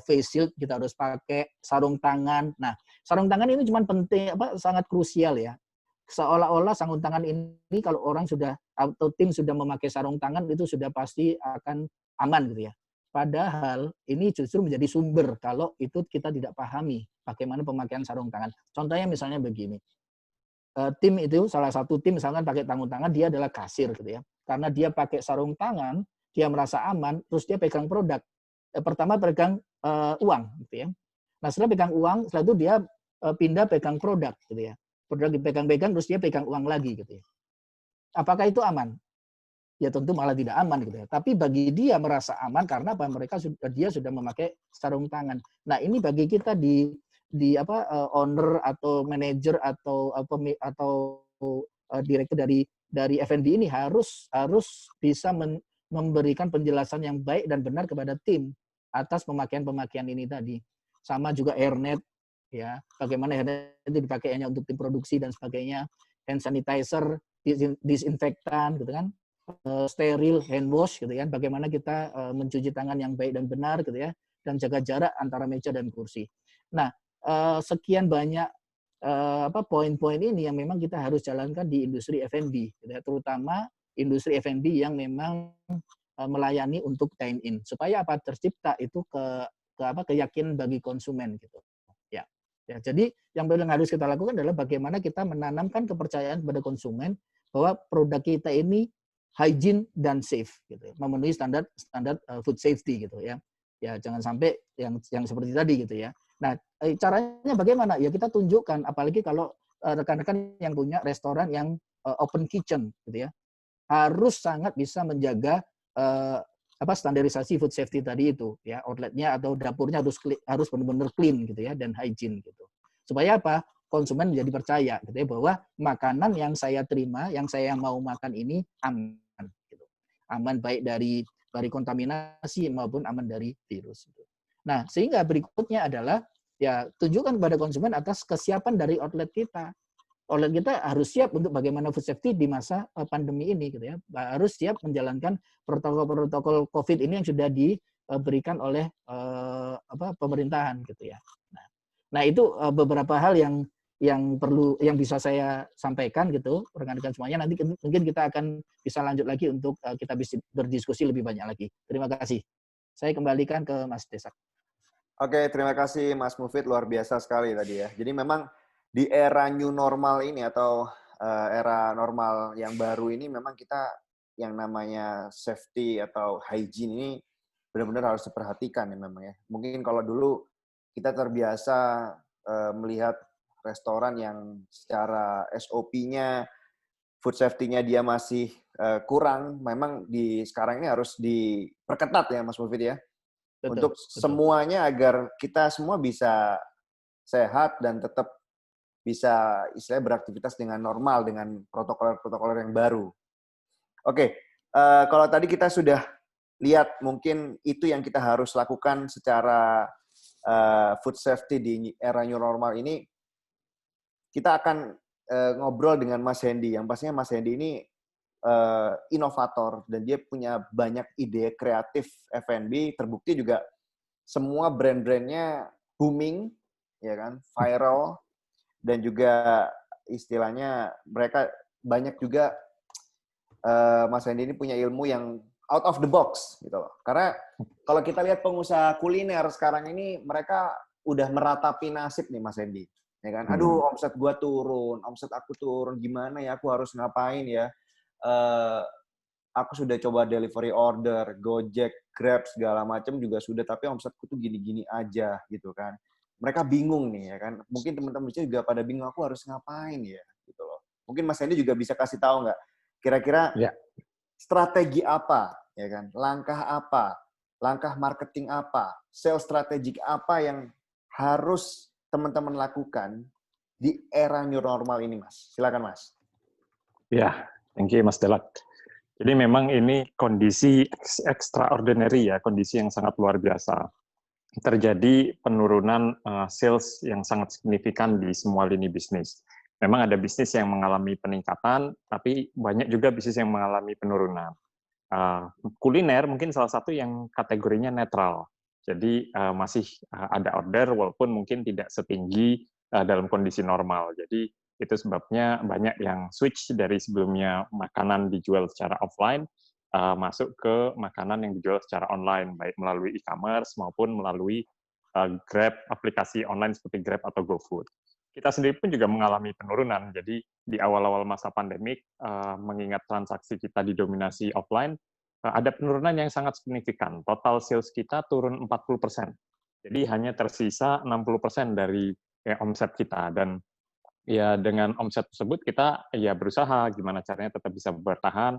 face shield kita harus pakai, sarung tangan. Nah, sarung tangan ini cuma penting sangat krusial ya. Seolah-olah sarung tangan ini kalau orang sudah atau tim sudah memakai sarung tangan itu sudah pasti akan aman gitu ya. Padahal ini justru menjadi sumber kalau itu kita tidak pahami bagaimana pemakaian sarung tangan. Contohnya misalnya begini. Tim itu, salah satu tim misalkan pakai sarung tangan, dia adalah kasir gitu ya. Karena dia pakai sarung tangan, dia merasa aman, terus dia pegang produk. Pertama pegang uang gitu ya. Nah setelah pegang uang, setelah itu dia pindah pegang produk gitu ya. Produk dipegang-pegang, terus dia pegang uang lagi gitu ya. Apakah itu aman? Ya tentu malah tidak aman gitu ya. Tapi bagi dia merasa aman karena apa? Dia sudah memakai sarung tangan. Nah ini bagi kita di owner atau manajer atau direktur dari F&B ini harus bisa memberikan penjelasan yang baik dan benar kepada tim atas pemakaian ini tadi. Sama juga hairnet ya, bagaimana hairnet itu dipakai hanya untuk tim produksi dan sebagainya, hand sanitizer, disinfektan gitu kan, steril, hand wash gitu kan, bagaimana kita mencuci tangan yang baik dan benar gitu ya, dan jaga jarak antara meja dan kursi. Nah, sekian banyak poin-poin ini yang memang kita harus jalankan di industri F&B, gitu ya, terutama industri F&B yang memang melayani untuk dine-in, supaya tercipta itu keyakinan bagi konsumen gitu. Ya, jadi yang paling harus kita lakukan adalah bagaimana kita menanamkan kepercayaan kepada konsumen bahwa produk kita ini hygiene dan safe, gitu, memenuhi standar food safety gitu ya. Ya jangan sampai yang seperti tadi gitu ya. Nah, caranya bagaimana? Ya kita tunjukkan, apalagi kalau rekan-rekan yang punya restoran yang open kitchen gitu ya, harus sangat bisa menjaga standarisasi food safety tadi itu ya, outletnya atau dapurnya harus benar-benar clean gitu ya, dan hygiene gitu. Supaya apa? Konsumen menjadi percaya gitu ya, bahwa makanan yang saya terima, yang saya mau makan ini aman gitu. Aman baik dari kontaminasi maupun aman dari virus gitu. Nah, sehingga berikutnya adalah ya tunjukkan kepada konsumen atas kesiapan dari outlet kita. outlet kita harus siap untuk bagaimana food safety di masa pandemi ini gitu ya. Harus siap menjalankan protokol-protokol COVID ini yang sudah diberikan oleh pemerintahan gitu ya. Nah itu beberapa hal yang perlu yang bisa saya sampaikan gitu rekan-rekan semuanya. Nanti mungkin kita akan bisa lanjut lagi untuk kita bisa berdiskusi lebih banyak lagi. Terima kasih. Saya kembalikan ke Mas Desak. Oke, terima kasih Mas Mufid, luar biasa sekali tadi ya. Jadi memang di era new normal ini atau era normal yang baru ini memang kita yang namanya safety atau hygiene ini benar-benar harus diperhatikan ya memang ya. Mungkin kalau dulu kita terbiasa melihat restoran yang secara SOP-nya, food safety-nya dia masih kurang, memang di sekarang ini harus diperketat ya Mas Mufid ya. Betul, Untuk semuanya agar kita semua bisa sehat dan tetap bisa istilahnya beraktivitas dengan normal dengan protokol-protokol yang baru. Oke, kalau tadi kita sudah lihat mungkin itu yang kita harus lakukan secara food safety di era new normal ini, kita akan ngobrol dengan Mas Hendy. Yang pastinya Mas Hendy ini inovator dan dia punya banyak ide kreatif F&B, terbukti juga semua brand-brandnya booming, ya kan, viral, dan juga istilahnya mereka banyak juga Mas Hendy ini punya ilmu yang out of the box gitu loh. Karena kalau kita lihat pengusaha kuliner sekarang ini mereka udah meratapi nasib nih Mas Hendy, ya kan. Aduh, omset gua turun, omset aku turun, gimana ya, aku harus ngapain ya? Aku sudah coba delivery order, Gojek, Grab segala macam juga sudah, tapi omsetku tuh gini-gini aja gitu kan. Mereka bingung nih ya kan. Mungkin teman-teman juga pada bingung, aku harus ngapain ya gitu loh. Mungkin Mas Hendy juga bisa kasih tahu nggak kira-kira strategi apa ya kan, langkah apa, langkah marketing apa, sales strategik apa yang harus teman-teman lakukan di era new normal ini, Mas. Silakan, Mas. Ya, thank you Mas Delak. Jadi memang ini kondisi extraordinary ya, kondisi yang sangat luar biasa. Terjadi penurunan sales yang sangat signifikan di semua lini bisnis. Memang ada bisnis yang mengalami peningkatan, tapi banyak juga bisnis yang mengalami penurunan. Kuliner mungkin salah satu yang kategorinya netral. Jadi masih ada order walaupun mungkin tidak setinggi dalam kondisi normal. Jadi itu sebabnya banyak yang switch dari sebelumnya makanan dijual secara offline masuk ke makanan yang dijual secara online, baik melalui e-commerce maupun melalui Grab, aplikasi online seperti Grab atau GoFood. Kita sendiri pun juga mengalami penurunan. Jadi di awal-awal masa pandemik, mengingat transaksi kita didominasi offline, ada penurunan yang sangat signifikan. Total sales kita turun 40%. Jadi hanya tersisa 60% dari omset kita. Dan ya dengan omset tersebut kita ya berusaha gimana caranya tetap bisa bertahan,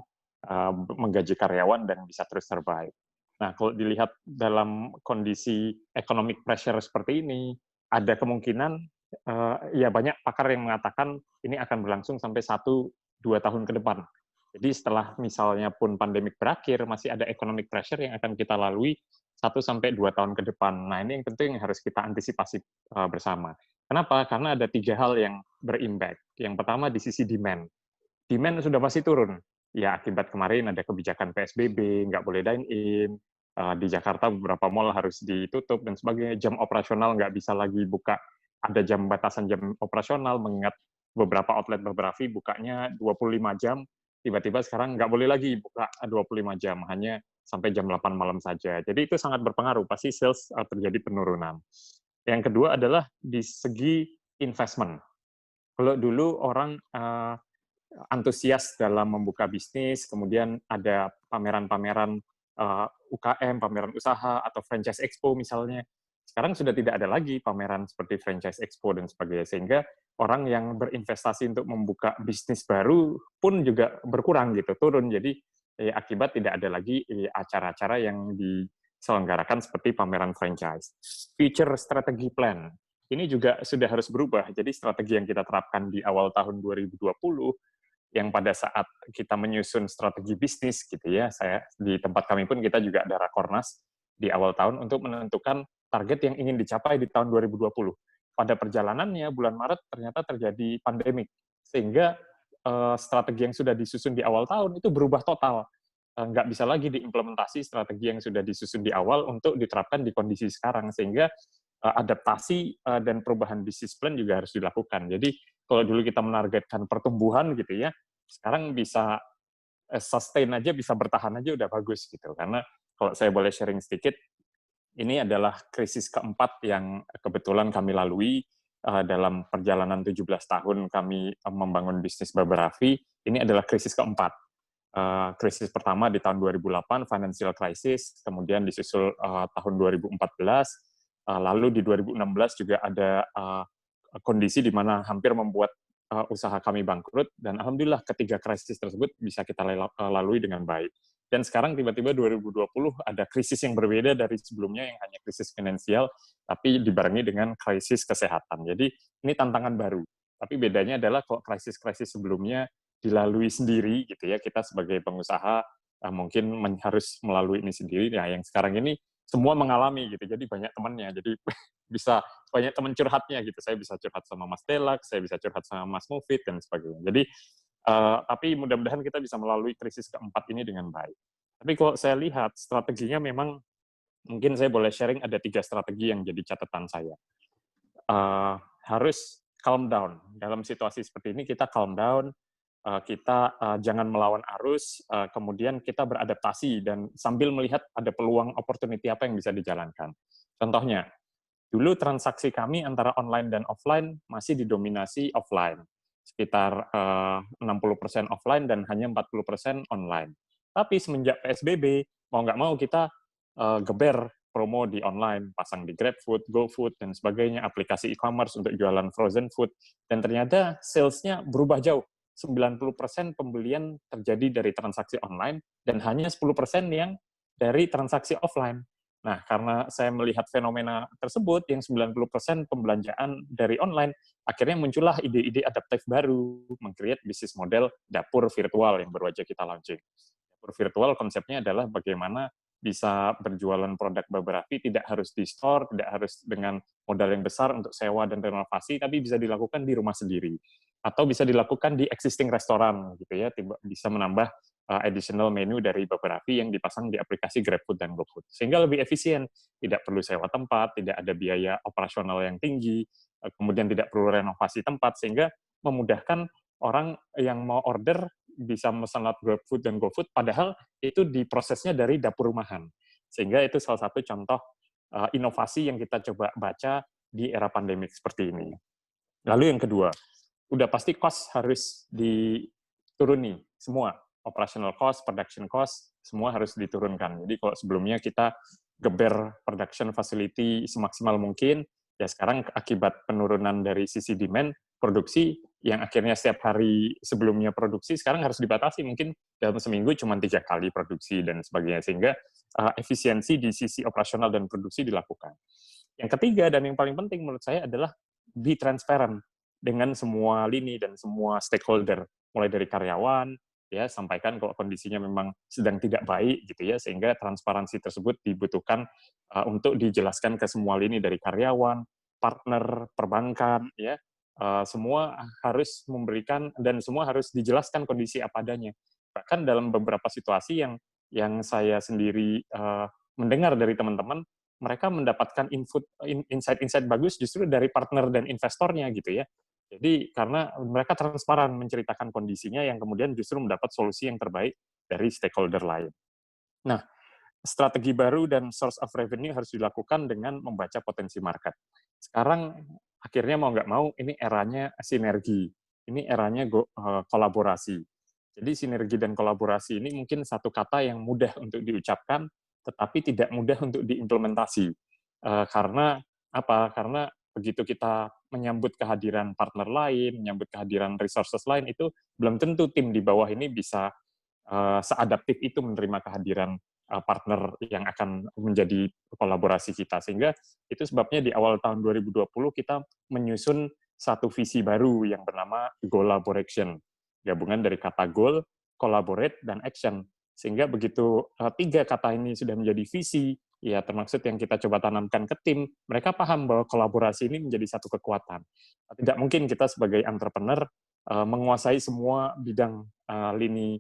menggaji karyawan dan bisa terus survive. Nah, kalau dilihat dalam kondisi economic pressure seperti ini, ada kemungkinan ya banyak pakar yang mengatakan ini akan berlangsung sampai 1-2 tahun ke depan. Jadi setelah misalnya pun pandemik berakhir, masih ada economic pressure yang akan kita lalui 1-2 tahun ke depan. Nah, ini yang penting harus kita antisipasi bersama. Kenapa? Karena ada 3 hal yang berimpact. Yang pertama di sisi demand. Demand sudah pasti turun. Ya, akibat kemarin ada kebijakan PSBB, nggak boleh dine-in, di Jakarta beberapa mall harus ditutup, dan sebagainya. Jam operasional nggak bisa lagi buka, ada jam batasan jam operasional, mengingat beberapa outlet biografi bukanya 25 jam, tiba-tiba sekarang nggak boleh lagi buka 25 jam, hanya sampai jam 8 malam saja. Jadi itu sangat berpengaruh, pasti sales terjadi penurunan. Yang kedua adalah di segi investment. Kalau dulu orang antusias dalam membuka bisnis, kemudian ada pameran-pameran UKM, pameran usaha, atau franchise expo misalnya. Sekarang sudah tidak ada lagi pameran seperti franchise expo dan sebagainya, sehingga orang yang berinvestasi untuk membuka bisnis baru pun juga berkurang gitu, turun. Jadi akibat tidak ada lagi acara-acara yang diselenggarakan seperti pameran franchise. Future strategy plan, ini juga sudah harus berubah. Jadi strategi yang kita terapkan di awal tahun 2020, yang pada saat kita menyusun strategi bisnis gitu ya, saya di tempat kami pun kita juga ada rakornas di awal tahun untuk menentukan target yang ingin dicapai di tahun 2020. Pada perjalanannya bulan Maret ternyata terjadi pandemik. sehingga strategi yang sudah disusun di awal tahun itu berubah total. Nggak bisa lagi diimplementasi strategi yang sudah disusun di awal untuk diterapkan di kondisi sekarang, sehingga adaptasi dan perubahan bisnis plan juga harus dilakukan. Jadi kalau dulu kita menargetkan pertumbuhan gitu ya, sekarang bisa sustain aja, bisa bertahan aja udah bagus gitu. Karena kalau saya boleh sharing sedikit, ini adalah krisis keempat yang kebetulan kami lalui dalam perjalanan 17 tahun kami membangun bisnis Baba Raffi. Ini adalah krisis keempat. Krisis pertama di tahun 2008, financial crisis, kemudian disusul tahun 2014, lalu di 2016 juga ada kondisi di mana hampir membuat usaha kami bangkrut, dan alhamdulillah ketiga krisis tersebut bisa kita lalui dengan baik. Dan sekarang tiba-tiba 2020 ada krisis yang berbeda dari sebelumnya yang hanya krisis finansial, tapi dibarengi dengan krisis kesehatan. Jadi ini tantangan baru. Tapi bedanya adalah kalau krisis-krisis sebelumnya dilalui sendiri gitu ya, kita sebagai pengusaha mungkin harus melalui ini sendiri. Nah, yang sekarang ini semua mengalami gitu, jadi banyak temannya, jadi bisa banyak teman curhatnya gitu. Saya bisa curhat sama Mas Delak, saya bisa curhat sama Mas Mufid dan sebagainya. Jadi tapi mudah-mudahan kita bisa melalui krisis keempat ini dengan baik. Tapi kalau saya lihat strateginya memang, mungkin saya boleh sharing ada 3 strategi yang jadi catatan saya. Harus calm down. Dalam situasi seperti ini kita calm down, kita jangan melawan arus, kemudian kita beradaptasi dan sambil melihat ada peluang opportunity apa yang bisa dijalankan. Contohnya, dulu transaksi kami antara online dan offline masih didominasi offline, sekitar 60% offline dan hanya 40% online. Tapi semenjak PSBB, mau nggak mau kita geber promo di online, pasang di GrabFood, GoFood, dan sebagainya, aplikasi e-commerce untuk jualan frozen food, dan ternyata sales-nya berubah jauh. 90% pembelian terjadi dari transaksi online, dan hanya 10% yang dari transaksi offline. Nah, karena saya melihat fenomena tersebut, yang 90% pembelanjaan dari online, akhirnya muncullah ide-ide adaptif baru, meng-create bisnis model dapur virtual yang baru aja kita launching. Dapur virtual konsepnya adalah bagaimana bisa berjualan produk Baba Raffi tidak harus di store, tidak harus dengan modal yang besar untuk sewa dan renovasi, tapi bisa dilakukan di rumah sendiri. Atau bisa dilakukan di existing restoran, gitu ya, bisa menambah additional menu dari Baba Raffi yang dipasang di aplikasi GrabFood dan GoFood. Sehingga lebih efisien, tidak perlu sewa tempat, tidak ada biaya operasional yang tinggi, kemudian tidak perlu renovasi tempat, sehingga memudahkan orang yang mau order bisa memesan lewat GrabFood dan GoFood, padahal itu diprosesnya dari dapur rumahan. Sehingga itu salah satu contoh inovasi yang kita coba baca di era pandemik seperti ini. Lalu yang kedua, udah pasti cost harus dituruni semua. Operational cost, production cost, semua harus diturunkan. Jadi kalau sebelumnya kita geber production facility semaksimal mungkin, ya sekarang akibat penurunan dari sisi demand, produksi yang akhirnya setiap hari sebelumnya produksi, sekarang harus dibatasi. Mungkin dalam seminggu cuma 3 kali produksi dan sebagainya. Sehingga efisiensi di sisi operasional dan produksi dilakukan. Yang ketiga dan yang paling penting menurut saya adalah be transparent dengan semua lini dan semua stakeholder, mulai dari karyawan, ya sampaikan kalau kondisinya memang sedang tidak baik gitu ya, sehingga transparansi tersebut dibutuhkan untuk dijelaskan ke semua lini dari karyawan, partner perbankan, ya semua harus memberikan dan semua harus dijelaskan kondisi apa adanya. Bahkan dalam beberapa situasi yang saya sendiri mendengar dari teman-teman, mereka mendapatkan insight-insight bagus justru dari partner dan investornya gitu ya. Jadi karena mereka transparan menceritakan kondisinya yang kemudian justru mendapat solusi yang terbaik dari stakeholder lain. Nah, strategi baru dan source of revenue harus dilakukan dengan membaca potensi market. Sekarang akhirnya mau nggak mau ini eranya sinergi, ini eranya kolaborasi. Jadi sinergi dan kolaborasi ini mungkin satu kata yang mudah untuk diucapkan, tetapi tidak mudah untuk diimplementasi. Karena apa? Karena begitu kita menyambut kehadiran partner lain, menyambut kehadiran resources lain, itu belum tentu tim di bawah ini bisa seadaptif itu menerima kehadiran partner yang akan menjadi kolaborasi kita. Sehingga itu sebabnya di awal tahun 2020 kita menyusun satu visi baru yang bernama Goalaboration. Gabungan dari kata goal, collaborate, dan action. Sehingga begitu 3 kata ini sudah menjadi visi, ya termaksud yang kita coba tanamkan ke tim, mereka paham bahwa kolaborasi ini menjadi satu kekuatan. Tidak mungkin kita sebagai entrepreneur menguasai semua bidang lini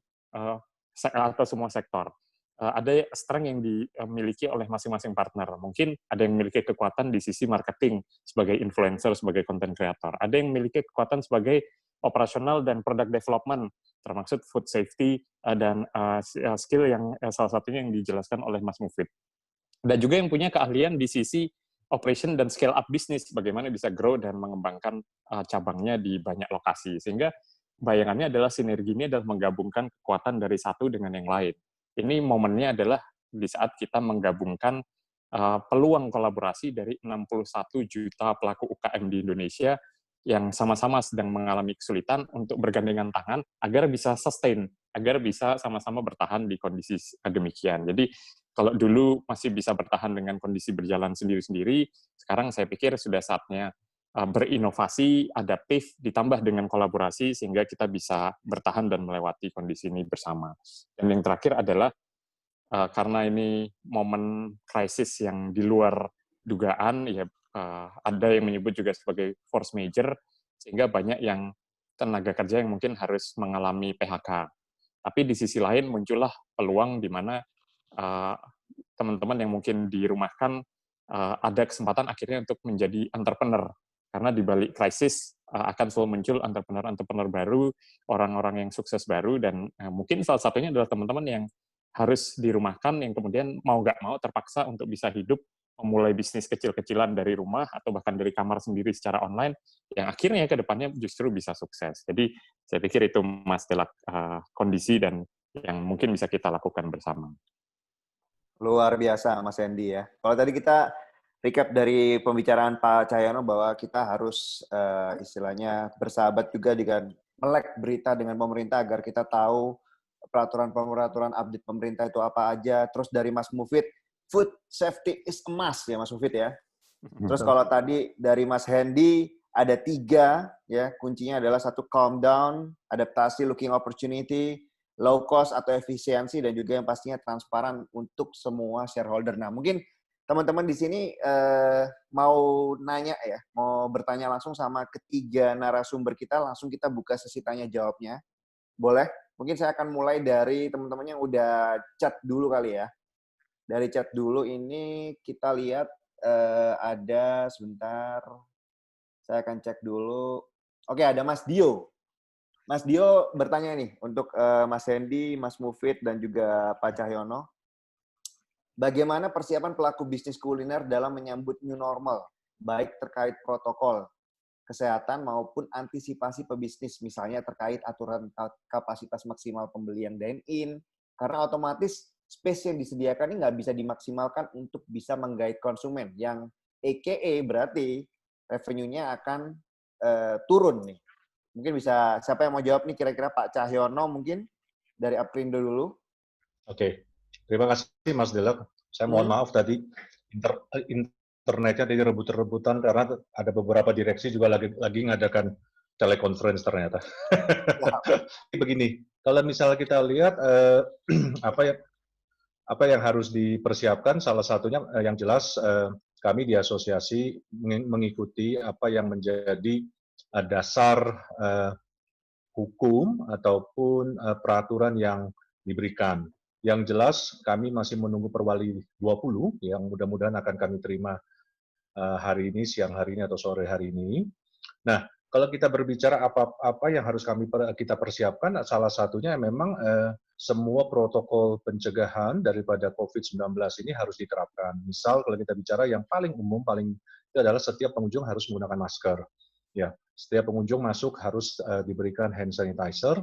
atau semua sektor. Ada strength yang dimiliki oleh masing-masing partner. Mungkin ada yang memiliki kekuatan di sisi marketing sebagai influencer, sebagai content creator. Ada yang memiliki kekuatan sebagai operasional dan product development, termasuk food safety dan skill yang salah satunya yang dijelaskan oleh Mas Mufid. Dan juga yang punya keahlian di sisi operation dan scale up bisnis, bagaimana bisa grow dan mengembangkan cabangnya di banyak lokasi. Sehingga bayangannya adalah sinergi ini adalah menggabungkan kekuatan dari satu dengan yang lain. Ini momennya adalah di saat kita menggabungkan peluang kolaborasi dari 61 juta pelaku UKM di Indonesia yang sama-sama sedang mengalami kesulitan untuk bergandengan tangan agar bisa sustain, agar bisa sama-sama bertahan di kondisi demikian. Jadi kalau dulu masih bisa bertahan dengan kondisi berjalan sendiri-sendiri, sekarang saya pikir sudah saatnya berinovasi, adaptif, ditambah dengan kolaborasi, sehingga kita bisa bertahan dan melewati kondisi ini bersama. Dan yang terakhir adalah, karena ini momen krisis yang di luar dugaan, ya ada yang menyebut juga sebagai force major, sehingga banyak yang tenaga kerja yang mungkin harus mengalami PHK. Tapi di sisi lain muncullah peluang di mana teman-teman yang mungkin dirumahkan ada kesempatan akhirnya untuk menjadi entrepreneur. Karena di balik krisis akan selalu muncul entrepreneur-entrepreneur baru, orang-orang yang sukses baru, dan mungkin salah satunya adalah teman-teman yang harus dirumahkan, yang kemudian mau nggak mau terpaksa untuk bisa hidup, memulai bisnis kecil-kecilan dari rumah, atau bahkan dari kamar sendiri secara online, yang akhirnya ke depannya justru bisa sukses. Jadi saya pikir itu Mas Delak kondisi dan yang mungkin bisa kita lakukan bersama. Luar biasa Mas Hendy ya. Kalau tadi kita recap dari pembicaraan Pak Cahyono bahwa kita harus istilahnya bersahabat juga dengan melek berita dengan pemerintah agar kita tahu peraturan-peraturan update pemerintah itu apa aja. Terus dari Mas Mufid, food safety is a must ya Mas Mufid ya. Terus kalau tadi dari Mas Hendy ada 3 ya, kuncinya adalah 1 calm down, adaptasi, looking opportunity, low cost atau efisiensi, dan juga yang pastinya transparan untuk semua shareholder. Nah, mungkin teman-teman di sini mau nanya ya, mau bertanya langsung sama ketiga narasumber kita, langsung kita buka sesi tanya jawabnya. Boleh? Mungkin saya akan mulai dari teman-teman yang udah chat dulu kali ya. Dari chat dulu ini kita lihat ada sebentar. Saya akan cek dulu. Oke, ada Mas Dio. Mas Dio bertanya nih untuk Mas Hendy, Mas Mufid, dan juga Pak Cahyono. Bagaimana persiapan pelaku bisnis kuliner dalam menyambut new normal, baik terkait protokol kesehatan maupun antisipasi pebisnis, misalnya terkait aturan kapasitas maksimal pembelian dine-in, karena otomatis space yang disediakan ini nggak bisa dimaksimalkan untuk bisa menggait konsumen, yang AKA berarti revenue-nya akan turun nih. Mungkin bisa, siapa yang mau jawab nih kira-kira Pak Cahyono mungkin, dari Aprindo dulu. Oke. Terima kasih Mas Delak. Saya mohon maaf tadi internetnya tadi rebut-rebutan karena ada beberapa direksi juga lagi ngadakan teleconference ternyata. Begini, kalau misalnya kita lihat apa yang harus dipersiapkan, salah satunya yang jelas kami di asosiasi mengikuti apa yang menjadi dasar hukum ataupun peraturan yang diberikan. Yang jelas kami masih menunggu Perwali 20 yang mudah-mudahan akan kami terima hari ini, siang hari ini atau sore hari ini. Nah, kalau kita berbicara apa yang harus kita persiapkan, salah satunya memang semua protokol pencegahan daripada COVID-19 ini harus diterapkan. Misal kalau kita bicara yang paling umum, itu adalah setiap pengunjung harus menggunakan masker. Ya, setiap pengunjung masuk harus diberikan hand sanitizer,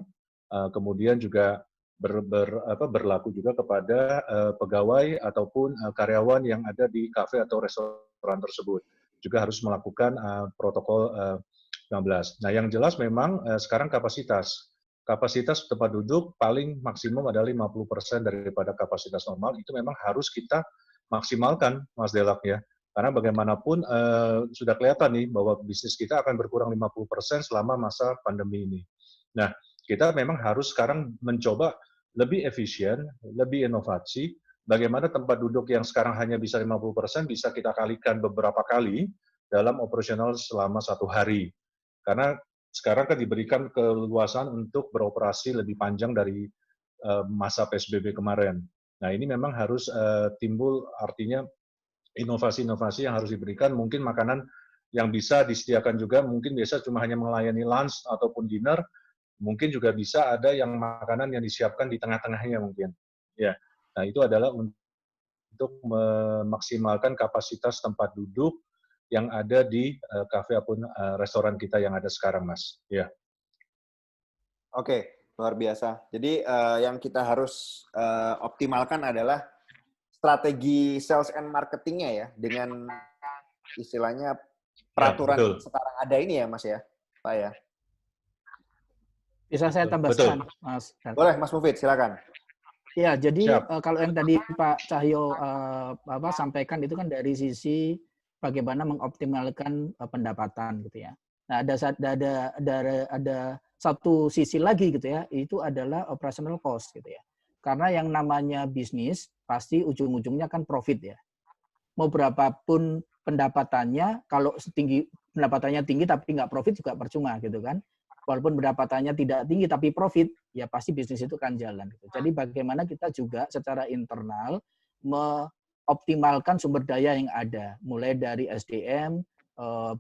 kemudian juga berlaku juga kepada pegawai ataupun karyawan yang ada di kafe atau restoran tersebut. Juga harus melakukan protokol 19. Nah, yang jelas memang sekarang kapasitas tempat duduk paling maksimum adalah 50% daripada kapasitas normal. Itu memang harus kita maksimalkan, Mas Delak ya. Karena bagaimanapun sudah kelihatan nih bahwa bisnis kita akan berkurang 50% selama masa pandemi ini. Nah, kita memang harus sekarang mencoba lebih efisien, lebih inovasi, bagaimana tempat duduk yang sekarang hanya bisa 50% bisa kita kalikan beberapa kali dalam operasional selama 1 hari. Karena sekarang kan diberikan keleluasan untuk beroperasi lebih panjang dari masa PSBB kemarin. Nah, ini memang harus timbul, artinya inovasi-inovasi yang harus diberikan. Mungkin makanan yang bisa disediakan juga, mungkin biasa cuma hanya melayani lunch ataupun dinner, mungkin juga bisa ada yang makanan yang disiapkan di tengah-tengahnya mungkin. Ya, nah itu adalah untuk memaksimalkan kapasitas tempat duduk yang ada di kafe ataupun restoran kita yang ada sekarang, Mas. Ya. Oke, luar biasa. Jadi yang kita harus optimalkan adalah strategi sales and marketingnya ya, dengan istilahnya peraturan betul. yang sekarang ada ini ya, Mas ya, Pak ya. Bisa saya tambahkan, Mas? Boleh, Mas Mufid, silakan. Ya, jadi kalau yang tadi Pak Cahyo sampaikan itu kan dari sisi bagaimana mengoptimalkan pendapatan gitu ya. Nah, ada satu sisi lagi gitu ya, itu adalah operational cost gitu ya. Karena yang namanya bisnis pasti ujung-ujungnya kan profit ya. Mau berapapun pendapatannya, kalau pendapatannya tinggi tapi nggak profit juga percuma gitu kan. Walaupun pendapatannya tidak tinggi tapi profit, ya pasti bisnis itu kan jalan. Gitu. Jadi bagaimana kita juga secara internal mengoptimalkan sumber daya yang ada, mulai dari SDM,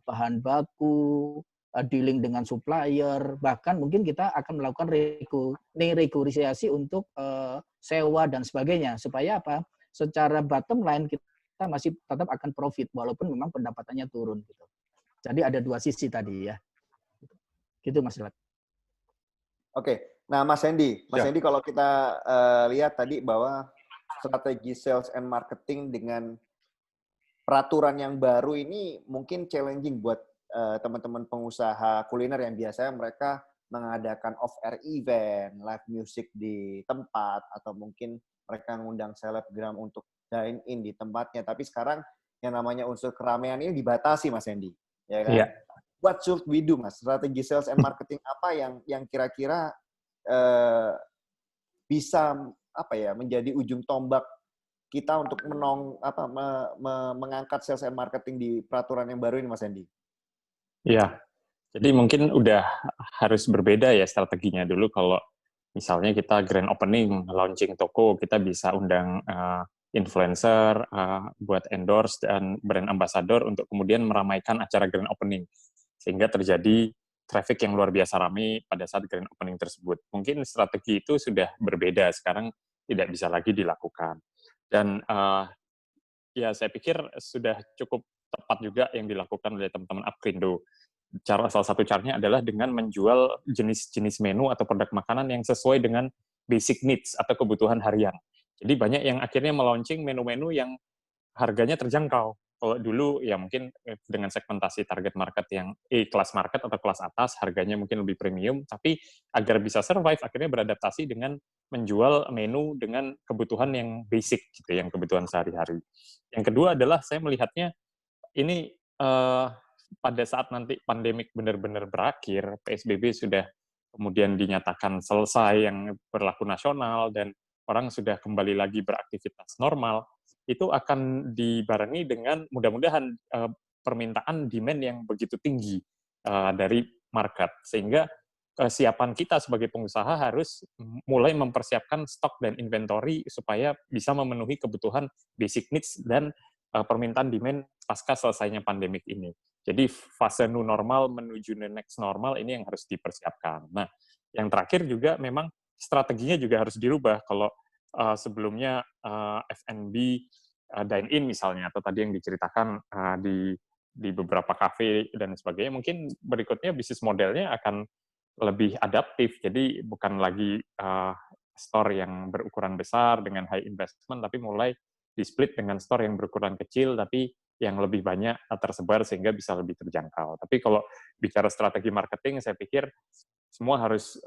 bahan baku, dealing dengan supplier, bahkan mungkin kita akan melakukan renegosiasi untuk sewa dan sebagainya, supaya apa? Secara bottom line kita masih tetap akan profit, walaupun memang pendapatannya turun. Gitu. Jadi ada dua sisi tadi ya. Gitu Mas Delat. Oke, nah Mas Hendy, kalau kita lihat tadi bahwa strategi sales and marketing dengan peraturan yang baru ini mungkin challenging buat teman-teman pengusaha kuliner yang biasanya mereka mengadakan off-air event, live music di tempat, atau mungkin mereka mengundang selebgram untuk dine-in di tempatnya. Tapi sekarang yang namanya unsur keramaian ini dibatasi, Mas Hendy. Ya kan? Iya. What should we do, Mas? Strategi sales and marketing apa yang kira-kira bisa menjadi ujung tombak kita untuk mengangkat sales and marketing di peraturan yang baru ini, Mas Hendy? Iya. Jadi mungkin udah harus berbeda ya strateginya. Dulu kalau misalnya kita grand opening, launching toko, kita bisa undang influencer buat endorse dan brand ambassador untuk kemudian meramaikan acara grand opening. Sehingga terjadi traffic yang luar biasa ramai pada saat grand opening tersebut. Mungkin strategi itu sudah berbeda, sekarang tidak bisa lagi dilakukan. Dan ya saya pikir sudah cukup tepat juga yang dilakukan oleh teman-teman Upgrindo. Salah satu caranya adalah dengan menjual jenis-jenis menu atau produk makanan yang sesuai dengan basic needs atau kebutuhan harian. Jadi banyak yang akhirnya melaunching menu-menu yang harganya terjangkau. Kalau dulu ya mungkin dengan segmentasi target market yang kelas market atau kelas atas, harganya mungkin lebih premium, tapi agar bisa survive akhirnya beradaptasi dengan menjual menu dengan kebutuhan yang basic gitu, yang kebutuhan sehari-hari. Yang kedua adalah saya melihatnya ini pada saat nanti pandemik benar-benar berakhir, PSBB sudah kemudian dinyatakan selesai yang berlaku nasional dan orang sudah kembali lagi beraktivitas normal, itu akan dibarengi dengan mudah-mudahan permintaan demand yang begitu tinggi dari market, sehingga kesiapan kita sebagai pengusaha harus mulai mempersiapkan stok dan inventory supaya bisa memenuhi kebutuhan basic needs dan permintaan demand pasca selesainya pandemik ini. Jadi fase new normal menuju next normal ini yang harus dipersiapkan. Nah, yang terakhir juga memang strateginya juga harus dirubah. Kalau sebelumnya F&B dine-in misalnya, atau tadi yang diceritakan di beberapa kafe dan sebagainya, mungkin berikutnya bisnis modelnya akan lebih adaptif. Jadi bukan lagi store yang berukuran besar dengan high investment, tapi mulai di-split dengan store yang berukuran kecil, tapi yang lebih banyak tersebar sehingga bisa lebih terjangkau. Tapi kalau bicara strategi marketing, saya pikir semua harus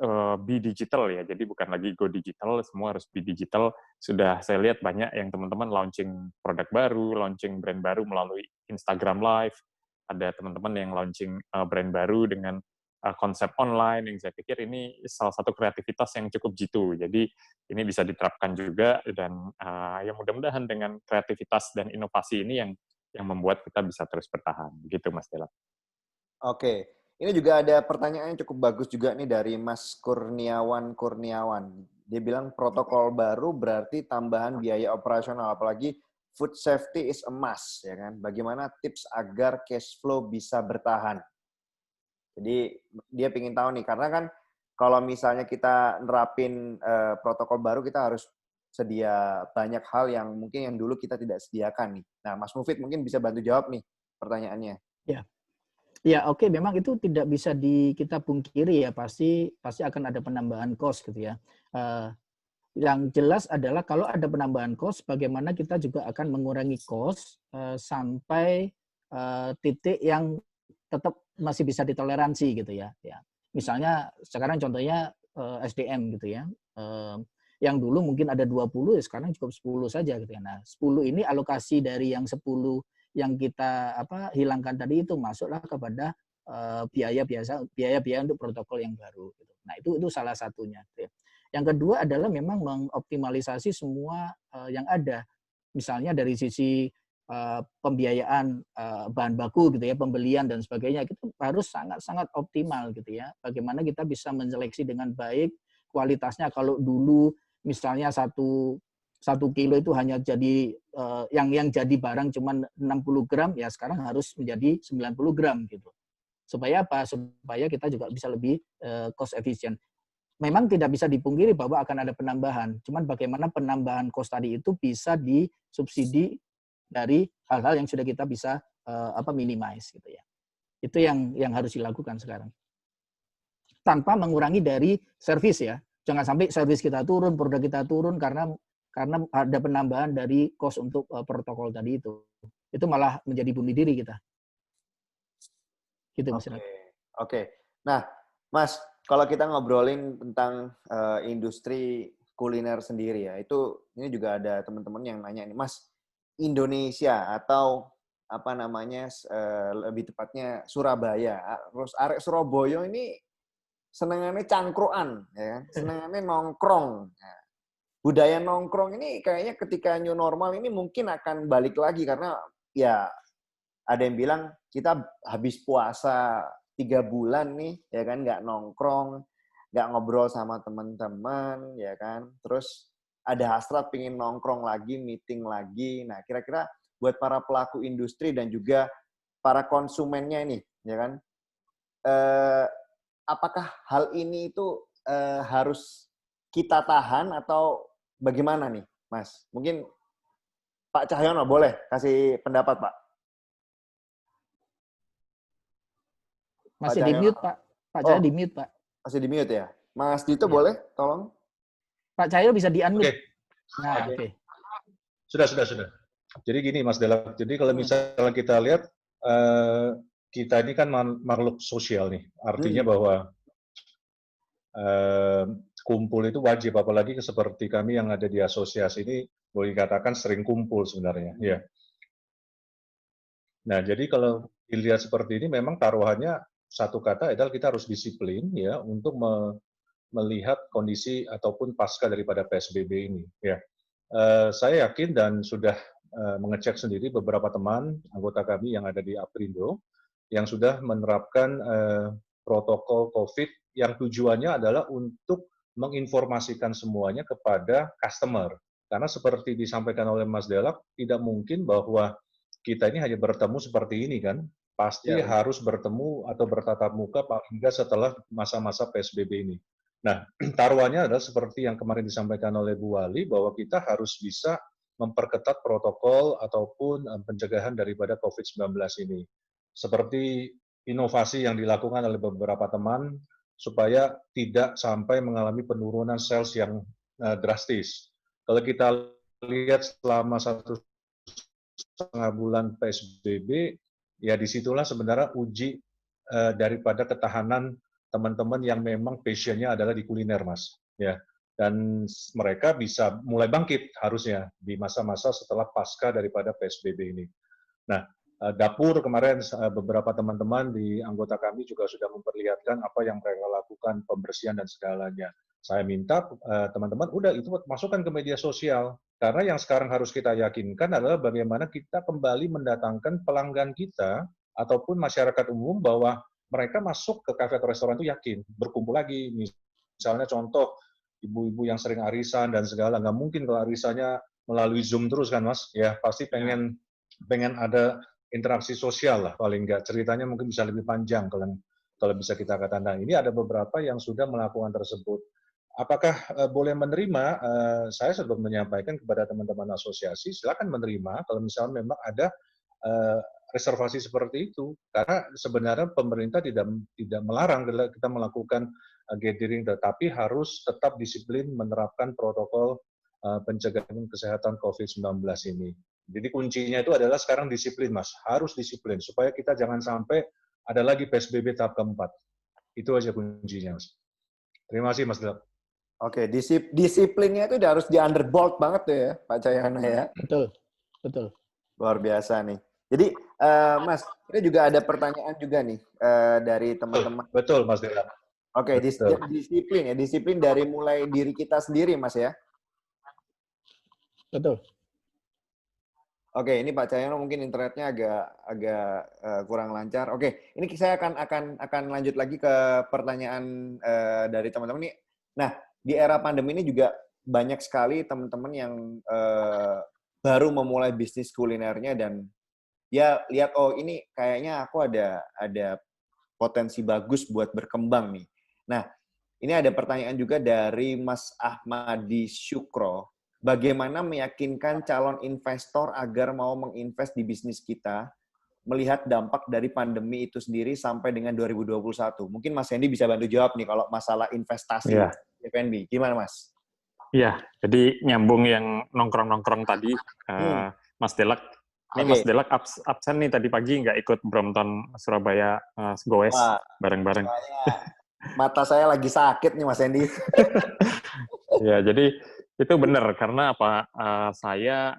be digital ya. Jadi bukan lagi go digital, semua harus be digital. Sudah saya lihat banyak yang teman-teman launching produk baru, launching brand baru melalui Instagram Live. Ada teman-teman yang launching brand baru dengan konsep online, yang saya pikir ini salah satu kreativitas yang cukup jitu. Jadi ini bisa diterapkan juga, dan ya mudah-mudahan dengan kreativitas dan inovasi ini yang membuat kita bisa terus bertahan. Begitu Mas Dela. Oke. Ini juga ada pertanyaan yang cukup bagus juga nih dari Mas Kurniawan. Dia bilang protokol baru berarti tambahan biaya operasional, apalagi food safety is a must, ya kan? Bagaimana tips agar cash flow bisa bertahan? Jadi dia ingin tahu nih, karena kan kalau misalnya kita nerapin protokol baru, kita harus sedia banyak hal yang mungkin yang dulu kita tidak sediakan nih. Nah, Mas Mufid mungkin bisa bantu jawab nih pertanyaannya. Ya. Ya, oke, memang itu tidak bisa kita pungkiri ya, pasti akan ada penambahan cost gitu ya. Yang jelas adalah kalau ada penambahan cost, bagaimana kita juga akan mengurangi cost sampai titik yang tetap masih bisa ditoleransi gitu ya. Misalnya sekarang contohnya SDM gitu ya. Yang dulu mungkin ada 20, ya sekarang cukup 10 saja gitu ya. Nah, 10 ini alokasi dari yang 10 yang kita hilangkan tadi itu masuklah kepada biaya untuk protokol yang baru gitu. Nah, itu salah satunya gitu ya. Yang kedua adalah memang mengoptimalisasi semua yang ada. Misalnya dari sisi pembiayaan bahan baku gitu ya, pembelian dan sebagainya, itu harus sangat optimal gitu ya. Bagaimana kita bisa menseleksi dengan baik kualitasnya. Kalau dulu misalnya satu kilo itu hanya jadi yang jadi barang cuma 60 gram, ya sekarang harus menjadi 90 gram gitu. Supaya apa? Supaya kita juga bisa lebih cost efficient. Memang tidak bisa dipungkiri bahwa akan ada penambahan. Cuman bagaimana penambahan cost tadi itu bisa disubsidi dari hal-hal yang sudah kita bisa minimize gitu ya. Itu yang harus dilakukan sekarang. Tanpa mengurangi dari servis ya. Jangan sampai servis kita turun, produk kita turun karena ada penambahan dari cost untuk protokol tadi itu. Itu malah menjadi bunuh diri kita. Gitu, Mas. Oke. Nah, Mas, kalau kita ngobrolin tentang industri kuliner sendiri ya, ini juga ada teman-teman yang nanya nih, Mas, Indonesia atau lebih tepatnya Surabaya, terus arek Surabaya ini senengannya cangkruan, ya kan? Senengannya nongkrong. Nah, budaya nongkrong ini kayaknya ketika new normal ini mungkin akan balik lagi, karena ya ada yang bilang kita habis puasa 3 bulan nih, ya kan, nggak nongkrong, nggak ngobrol sama teman-teman, ya kan, terus ada hasrat pengen nongkrong lagi, meeting lagi. Nah, kira-kira buat para pelaku industri dan juga para konsumennya ini, ya kan, apakah hal ini itu harus kita tahan atau bagaimana nih, Mas? Mungkin Pak Cahyono boleh kasih pendapat, Pak. Masih di mute, Pak. Pak Cahyo di mute, Pak. Masih di mute ya? Mas Dito boleh, tolong? Pak Cahyo bisa di-unmute. Oke. Nah, oke. Sudah. Jadi gini, Mas Delap. Jadi kalau misalnya kita lihat, kita ini kan makhluk sosial nih. Artinya bahwa kumpul itu wajib, apalagi seperti kami yang ada di asosiasi ini boleh dikatakan sering kumpul sebenarnya. Ya. Nah, jadi kalau dilihat seperti ini, memang taruhannya satu kata adalah kita harus disiplin ya untuk melihat kondisi ataupun pasca daripada PSBB ini. Ya, saya yakin dan sudah mengecek sendiri beberapa teman anggota kami yang ada di Aprindo yang sudah menerapkan protokol COVID yang tujuannya adalah untuk menginformasikan semuanya kepada customer. Karena seperti disampaikan oleh Mas Delap, tidak mungkin bahwa kita ini hanya bertemu seperti ini kan, pasti harus bertemu atau bertatap muka paling enggak setelah masa-masa PSBB ini. Nah, taruhannya adalah seperti yang kemarin disampaikan oleh Bu Wali, bahwa kita harus bisa memperketat protokol ataupun pencegahan daripada COVID-19 ini. Seperti inovasi yang dilakukan oleh beberapa teman, supaya tidak sampai mengalami penurunan sales yang drastis. Kalau kita lihat selama 1,5 bulan PSBB, ya disitulah sebenarnya uji daripada ketahanan teman-teman yang memang passion-nya adalah di kuliner, Mas. Ya, dan mereka bisa mulai bangkit harusnya di masa-masa setelah pasca daripada PSBB ini. Nah, dapur kemarin beberapa teman-teman di anggota kami juga sudah memperlihatkan apa yang mereka lakukan, pembersihan dan segalanya. Saya minta teman-teman udah itu masukkan ke media sosial, karena yang sekarang harus kita yakinkan adalah bagaimana kita kembali mendatangkan pelanggan kita ataupun masyarakat umum, bahwa mereka masuk ke kafe atau restoran itu yakin, berkumpul lagi. Misalnya contoh, ibu-ibu yang sering arisan dan segala, nggak mungkin kalau arisannya melalui Zoom terus kan, Mas? Ya, pasti pengen ada interaksi sosial lah, paling nggak. Ceritanya mungkin bisa lebih panjang kalau bisa kita katakan. Nah, ini ada beberapa yang sudah melakukan tersebut. Apakah boleh menerima? Saya sudah menyampaikan kepada teman-teman asosiasi, silakan menerima kalau misalnya memang ada reservasi seperti itu. Karena sebenarnya pemerintah tidak melarang kita melakukan gathering, tetapi harus tetap disiplin menerapkan protokol pencegahan kesehatan COVID-19 ini. Jadi kuncinya itu adalah sekarang disiplin, Mas. Harus disiplin, supaya kita jangan sampai ada lagi PSBB tahap keempat. Itu aja kuncinya, Mas. Terima kasih, Mas Delap. Oke, disiplinnya itu udah harus di underbolt banget tuh ya, Pak Cahyono ya. Betul, betul. Luar biasa nih. Jadi, Mas, ini juga ada pertanyaan juga nih dari teman-teman. Betul, Mas Delap. Oke, disiplin ya, disiplin dari mulai diri kita sendiri, Mas ya. Betul. Oke, ini Pak Cahyono mungkin internetnya agak kurang lancar. Oke, ini saya akan lanjut lagi ke pertanyaan dari teman-teman nih. Nah, di era pandemi ini juga banyak sekali teman-teman yang baru memulai bisnis kulinernya dan ya lihat, oh ini kayaknya aku ada potensi bagus buat berkembang nih. Nah, ini ada pertanyaan juga dari Mas Ahmadi Syukro. Bagaimana meyakinkan calon investor agar mau menginvest di bisnis kita, melihat dampak dari pandemi itu sendiri sampai dengan 2021? Mungkin Mas Hendy bisa bantu jawab nih kalau masalah investasi F&B. Gimana, Mas? Iya, jadi nyambung yang nongkrong-nongkrong tadi, Mas Delak. Ini Mas Delak absen nih tadi pagi, nggak ikut Brompton Surabaya Goes bareng-bareng. Mata saya lagi sakit nih, Mas Hendy. Ya, jadi itu benar, karena apa? Saya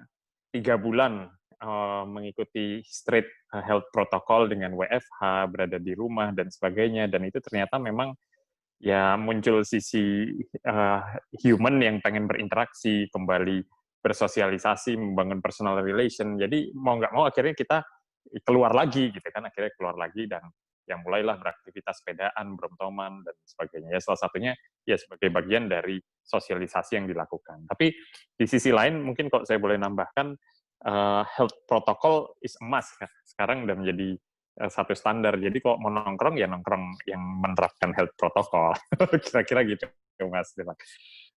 3 bulan mengikuti strict health protocol dengan WFH, berada di rumah, dan sebagainya. Dan itu ternyata memang ya muncul sisi human yang pengen berinteraksi, kembali bersosialisasi, membangun personal relation. Jadi mau nggak mau akhirnya kita keluar lagi gitu kan, akhirnya keluar lagi dan yang mulailah beraktivitas sepedaan, bromtoman dan sebagainya. Ya, salah satunya ya sebagai bagian dari sosialisasi yang dilakukan. Tapi di sisi lain mungkin kalau saya boleh nambahkan, health protocol is a must. Sekarang udah menjadi satu standar. Jadi kalau mau nongkrong ya nongkrong yang menerapkan health protocol. Kira-kira gitu, Mas.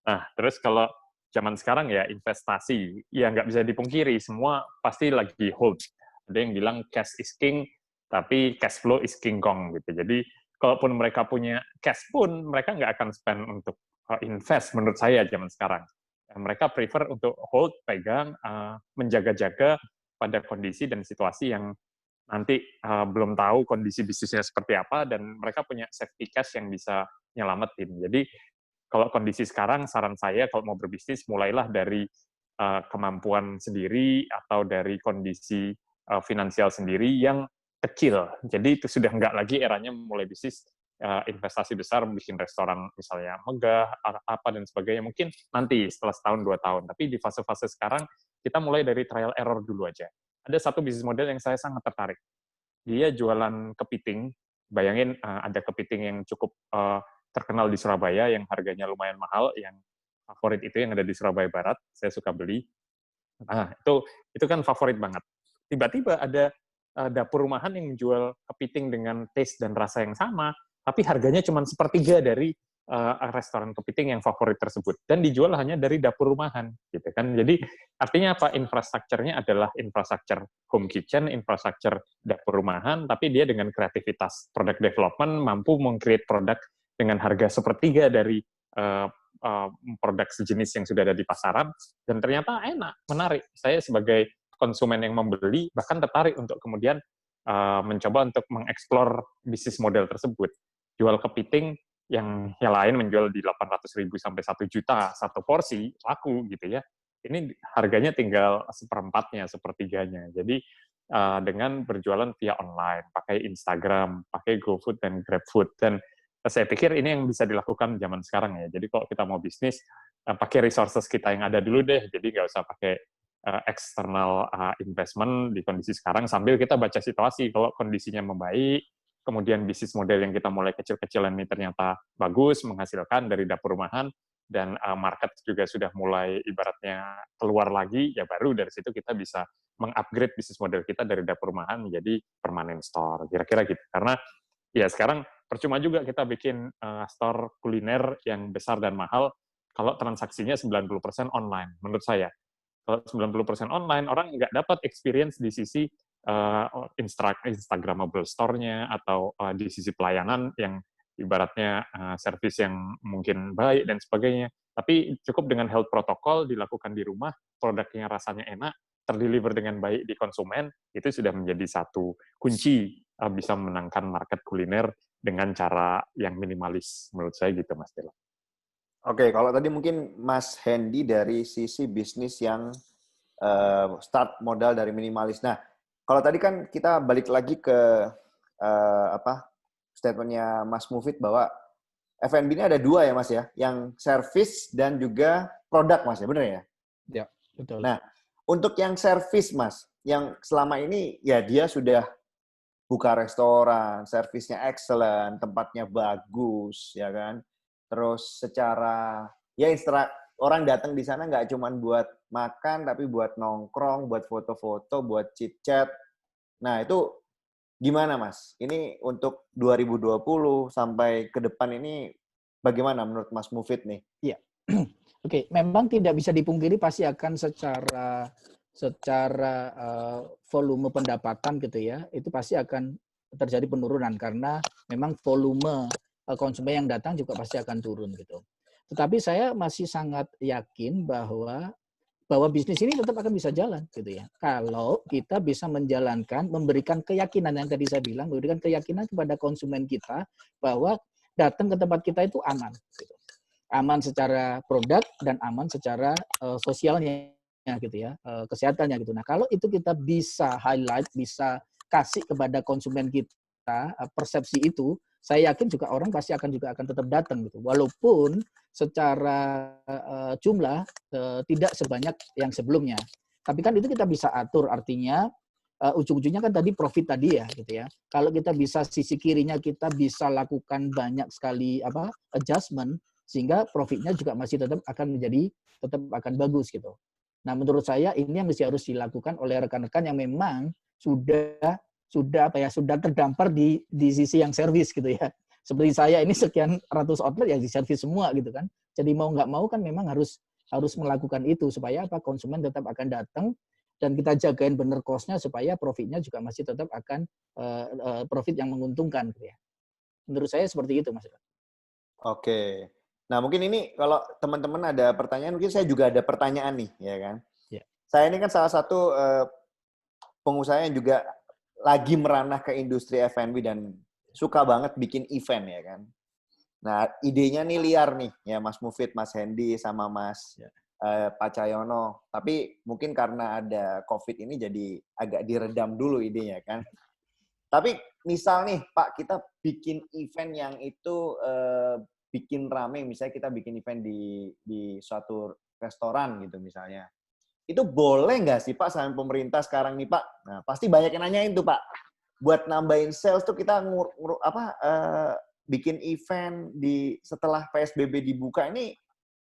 Nah, terus kalau zaman sekarang ya investasi, ya nggak bisa dipungkiri, semua pasti lagi hold. Ada yang bilang cash is king, tapi cash flow is king kong gitu. Jadi kalaupun mereka punya cash pun, mereka nggak akan spend untuk invest menurut saya zaman sekarang. Mereka prefer untuk hold, pegang, menjaga-jaga pada kondisi dan situasi yang nanti belum tahu kondisi bisnisnya seperti apa, dan mereka punya safety cash yang bisa nyelamatin. Jadi kalau kondisi sekarang, saran saya kalau mau berbisnis, mulailah dari kemampuan sendiri atau dari kondisi finansial sendiri yang kecil. Jadi itu sudah nggak lagi eranya mulai bisnis investasi besar, bikin restoran misalnya megah, apa dan sebagainya. Mungkin nanti setelah setahun, 2 tahun. Tapi di fase-fase sekarang, kita mulai dari trial error dulu aja. Ada satu bisnis model yang saya sangat tertarik. Dia jualan kepiting. Bayangin ada kepiting yang cukup terkenal di Surabaya, yang harganya lumayan mahal, yang favorit itu yang ada di Surabaya Barat. Saya suka beli. Nah, itu kan favorit banget. Tiba-tiba ada dapur rumahan yang menjual kepiting dengan taste dan rasa yang sama, tapi harganya cuma sepertiga dari restoran kepiting yang favorit tersebut, dan dijual hanya dari dapur rumahan, gitu kan. Jadi artinya apa? Infrastrukturnya adalah infrastruktur home kitchen, infrastruktur dapur rumahan, tapi dia dengan kreativitas product development mampu meng-create produk dengan harga sepertiga dari produk sejenis yang sudah ada di pasaran, dan ternyata enak, menarik. Saya sebagai konsumen yang membeli bahkan tertarik untuk kemudian mencoba untuk mengeksplor bisnis model tersebut. Jual kepiting yang lain menjual di 800.000 sampai 1 juta satu porsi, laku gitu ya. Ini harganya tinggal seperempatnya, sepertiganya. Jadi dengan berjualan via online, pakai Instagram, pakai GoFood dan GrabFood. Dan saya pikir ini yang bisa dilakukan zaman sekarang ya. Jadi kalau kita mau bisnis, pakai resources kita yang ada dulu deh. Jadi nggak usah pakai external investment di kondisi sekarang, sambil kita baca situasi. Kalau kondisinya membaik, kemudian bisnis model yang kita mulai kecil-kecilan ini ternyata bagus, menghasilkan dari dapur rumahan, dan market juga sudah mulai ibaratnya keluar lagi, ya baru dari situ kita bisa mengupgrade bisnis model kita dari dapur rumahan menjadi permanent store, kira-kira gitu. Karena ya sekarang percuma juga kita bikin store kuliner yang besar dan mahal kalau transaksinya 90% online, menurut saya. Kalau 90% online, orang nggak dapat experience di sisi Instagramable store-nya atau di sisi pelayanan yang ibaratnya service yang mungkin baik dan sebagainya. Tapi cukup dengan health protocol dilakukan di rumah, produknya rasanya enak, terdeliver dengan baik di konsumen, itu sudah menjadi satu kunci bisa memenangkan market kuliner dengan cara yang minimalis. Menurut saya gitu, Mas Dela. Oke, kalau tadi mungkin Mas Hendy dari sisi bisnis yang start modal dari minimalis. Nah, kalau tadi kan kita balik lagi ke statementnya Mas Mufid bahwa F&B ini ada dua ya Mas ya, yang service dan juga produk Mas ya, benar ya? Ya, betul. Nah, untuk yang service Mas, yang selama ini ya dia sudah buka restoran, servisnya excellent, tempatnya bagus, ya kan? Terus secara ya orang datang di sana nggak cuma buat makan, tapi buat nongkrong, buat foto-foto, buat chit-chat. Nah, itu gimana, Mas? Ini untuk 2020 sampai ke depan ini bagaimana menurut Mas Mufid nih? Iya. Oke, memang tidak bisa dipungkiri pasti akan secara volume pendapatan gitu ya, itu pasti akan terjadi penurunan karena memang volume konsumen yang datang juga pasti akan turun gitu. Tetapi saya masih sangat yakin bahwa bisnis ini tetap akan bisa jalan gitu ya. Kalau kita bisa menjalankan, memberikan keyakinan yang tadi saya bilang, memberikan keyakinan kepada konsumen kita bahwa datang ke tempat kita itu aman gitu. Aman secara produk dan aman secara sosialnya gitu ya, kesehatannya gitu. Nah, kalau itu kita bisa highlight, bisa kasih kepada konsumen kita persepsi itu, saya yakin juga orang pasti akan tetap datang gitu. Walaupun secara jumlah tidak sebanyak yang sebelumnya. Tapi kan itu kita bisa atur, artinya ujung-ujungnya kan tadi profit tadi ya gitu ya. Kalau kita bisa sisi kirinya kita bisa lakukan banyak sekali adjustment sehingga profitnya juga masih tetap akan bagus gitu. Nah, menurut saya ini yang harus dilakukan oleh rekan-rekan yang memang sudah terdampar di sisi yang servis gitu ya. Seperti saya ini sekian ratus outlet ya di servis semua gitu kan. Jadi mau nggak mau kan memang harus melakukan itu supaya konsumen tetap akan datang dan kita jagain bener cost-nya supaya profitnya juga masih tetap akan profit yang menguntungkan gitu ya. Menurut saya seperti itu, Mas. Oke. Nah, mungkin ini kalau teman-teman ada pertanyaan, mungkin saya juga ada pertanyaan nih, ya kan? Ya. Saya ini kan salah satu pengusaha yang juga lagi meranah ke industri F&B dan suka banget bikin event ya kan. Nah, idenya nih liar nih ya Mas Mufid, Mas Hendy sama Mas Pak Cahyono. Tapi mungkin karena ada COVID ini jadi agak diredam dulu idenya kan. Tapi misal nih Pak, kita bikin event yang itu bikin rame, misalnya kita bikin event di suatu restoran gitu misalnya. Itu boleh nggak sih Pak sama pemerintah sekarang nih Pak? Nah, pasti banyak yang nanyain tuh Pak. Buat nambahin sales tuh kita bikin event setelah PSBB dibuka ini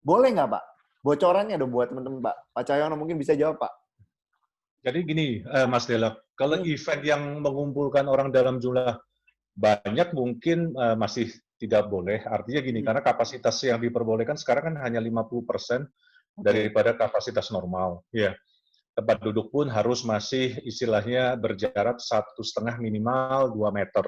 boleh nggak Pak? Bocorannya dong buat teman-teman Pak. Pak Cahyono mungkin bisa jawab Pak. Jadi gini, Mas Dela, kalau event yang mengumpulkan orang dalam jumlah banyak mungkin masih tidak boleh. Artinya gini, karena kapasitas yang diperbolehkan sekarang kan hanya 50% daripada kapasitas normal. Ya, tempat duduk pun harus masih istilahnya berjarak 1,5 minimal 2 meter.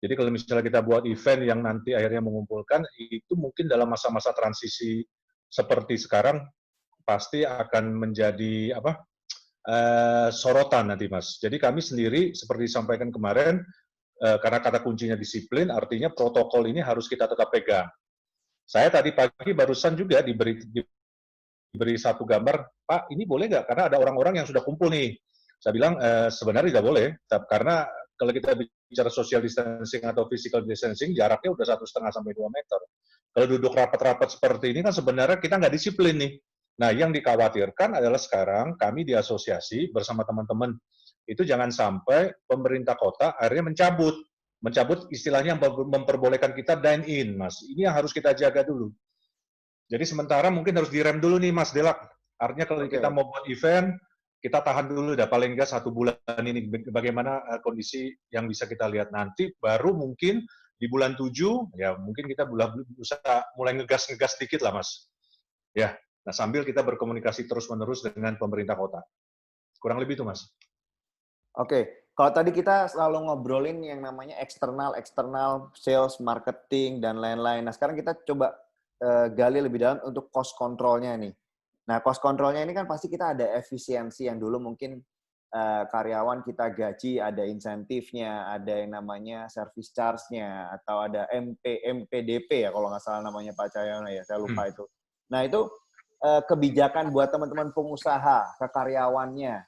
Jadi kalau misalnya kita buat event yang nanti akhirnya mengumpulkan, itu mungkin dalam masa-masa transisi seperti sekarang pasti akan menjadi sorotan nanti Mas. Jadi kami sendiri seperti disampaikan kemarin, karena kata kuncinya disiplin, artinya protokol ini harus kita tetap pegang. Saya tadi pagi barusan juga diberi satu gambar, Pak, ini boleh nggak? Karena ada orang-orang yang sudah kumpul nih. Saya bilang, sebenarnya tidak boleh, karena kalau kita bicara social distancing atau physical distancing, jaraknya udah 1,5 sampai 2 meter. Kalau duduk rapat-rapat seperti ini kan sebenarnya kita nggak disiplin nih. Nah, yang dikhawatirkan adalah sekarang kami di asosiasi bersama teman-teman, itu jangan sampai pemerintah kota akhirnya mencabut mencabut istilahnya memperbolehkan kita dine in, Mas. Ini yang harus kita jaga dulu. Jadi sementara mungkin harus direm dulu nih, Mas Delak. Artinya kalau kita mau buat event, kita tahan dulu dah paling nggak 1 bulan ini bagaimana kondisi yang bisa kita lihat nanti, baru mungkin di bulan 7 ya mungkin kita bisa mulai ngegas dikit lah, Mas. Ya, nah sambil kita berkomunikasi terus-menerus dengan pemerintah kota. Kurang lebih itu, Mas. Oke, kalau tadi kita selalu ngobrolin yang namanya eksternal, sales, marketing, dan lain-lain. Nah, sekarang kita coba gali lebih dalam untuk cost control-nya nih. Nah, cost control-nya ini kan pasti kita ada efisiensi yang dulu mungkin karyawan kita gaji, ada insentifnya, ada yang namanya service charge-nya, atau ada MPDP ya, kalau nggak salah namanya Pak Cahyono ya, saya lupa itu. Nah, itu kebijakan buat teman-teman pengusaha, ke karyawannya,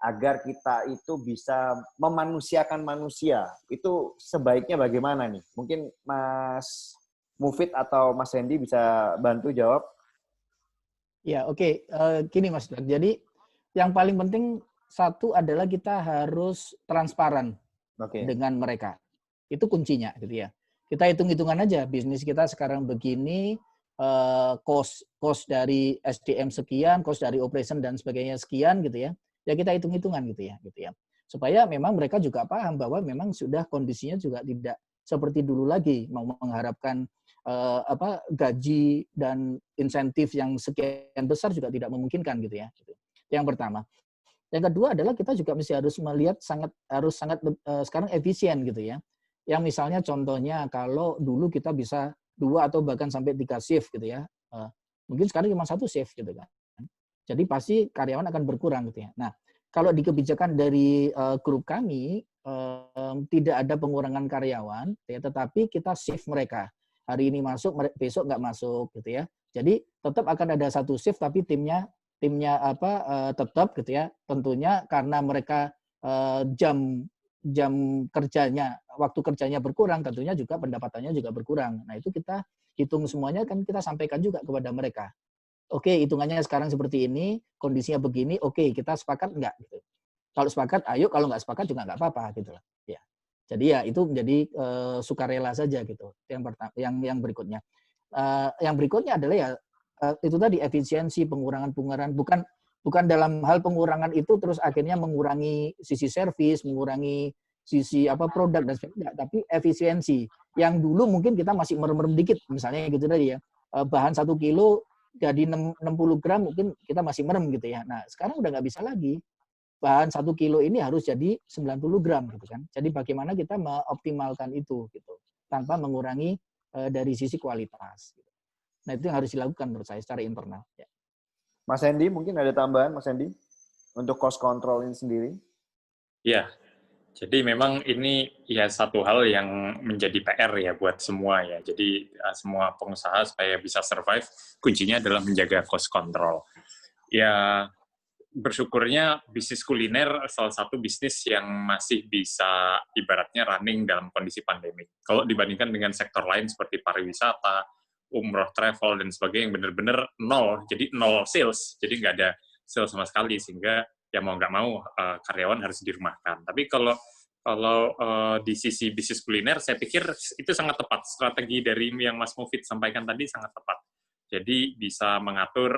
agar kita itu bisa memanusiakan manusia. Itu sebaiknya bagaimana nih? Mungkin Mas Mufid atau Mas Hendy bisa bantu jawab. Ya, oke. Gini Mas, jadi yang paling penting satu adalah kita harus transparan dengan mereka. Itu kuncinya gitu ya. Kita hitung-hitungan aja, bisnis kita sekarang begini, cost dari SDM sekian, cost dari operation dan sebagainya sekian gitu ya. Ya kita hitung-hitungan gitu ya. Supaya memang mereka juga paham bahwa memang sudah kondisinya juga tidak seperti dulu lagi, mau mengharapkan gaji dan insentif yang sekian besar juga tidak memungkinkan gitu ya. Yang pertama. Yang kedua adalah kita juga harus melihat harus sangat sekarang efisien gitu ya. Yang misalnya contohnya kalau dulu kita bisa 2 atau bahkan sampai 3 shift gitu ya. Mungkin sekarang cuma 1 shift gitu kan. Jadi pasti karyawan akan berkurang gitu ya. Nah, kalau di kebijakan dari grup kami tidak ada pengurangan karyawan ya, tetapi kita shift mereka. Hari ini masuk, besok nggak masuk gitu ya. Jadi tetap akan ada 1 shift tapi timnya tetap gitu ya. Tentunya karena mereka jam kerjanya, waktu kerjanya berkurang, tentunya juga pendapatannya juga berkurang. Nah, itu kita hitung semuanya kan kita sampaikan juga kepada mereka. Oke, hitungannya sekarang seperti ini, kondisinya begini, oke, kita sepakat enggak gitu. Kalau sepakat, ayo, kalau nggak sepakat juga nggak apa-apa gitu lah. Ya. Jadi ya itu menjadi sukarela saja gitu. Yang berikutnya. Yang berikutnya adalah ya itu tadi efisiensi, pengurangan bukan dalam hal pengurangan itu terus akhirnya mengurangi sisi servis, mengurangi sisi produk dan sebagainya, tapi efisiensi. Yang dulu mungkin kita masih merem-merem dikit, misalnya gitu tadi ya. Bahan 1 kilo jadi 60 gram mungkin kita masih merem gitu ya. Nah, sekarang udah nggak bisa lagi. Bahan 1 kilo ini harus jadi 90 gram gitu kan. Jadi bagaimana kita mengoptimalkan itu gitu tanpa mengurangi dari sisi kualitas. Gitu. Nah, itu yang harus dilakukan menurut saya secara internal. Ya. Mas Hendy, mungkin ada tambahan, Mas Hendy, untuk cost control ini sendiri? Ya, jadi memang ini ya satu hal yang menjadi PR ya buat semua ya. Jadi semua pengusaha supaya bisa survive, kuncinya adalah menjaga cost control. Ya, bersyukurnya bisnis kuliner salah satu bisnis yang masih bisa ibaratnya running dalam kondisi pandemi. Kalau dibandingkan dengan sektor lain seperti pariwisata, umroh, travel, dan sebagainya yang benar-benar nol, jadi nol sales, jadi nggak ada sales sama sekali, sehingga ya mau nggak mau karyawan harus dirumahkan. Tapi kalau di sisi bisnis kuliner, saya pikir itu sangat tepat. Strategi dari yang Mas Mufid sampaikan tadi sangat tepat. Jadi bisa mengatur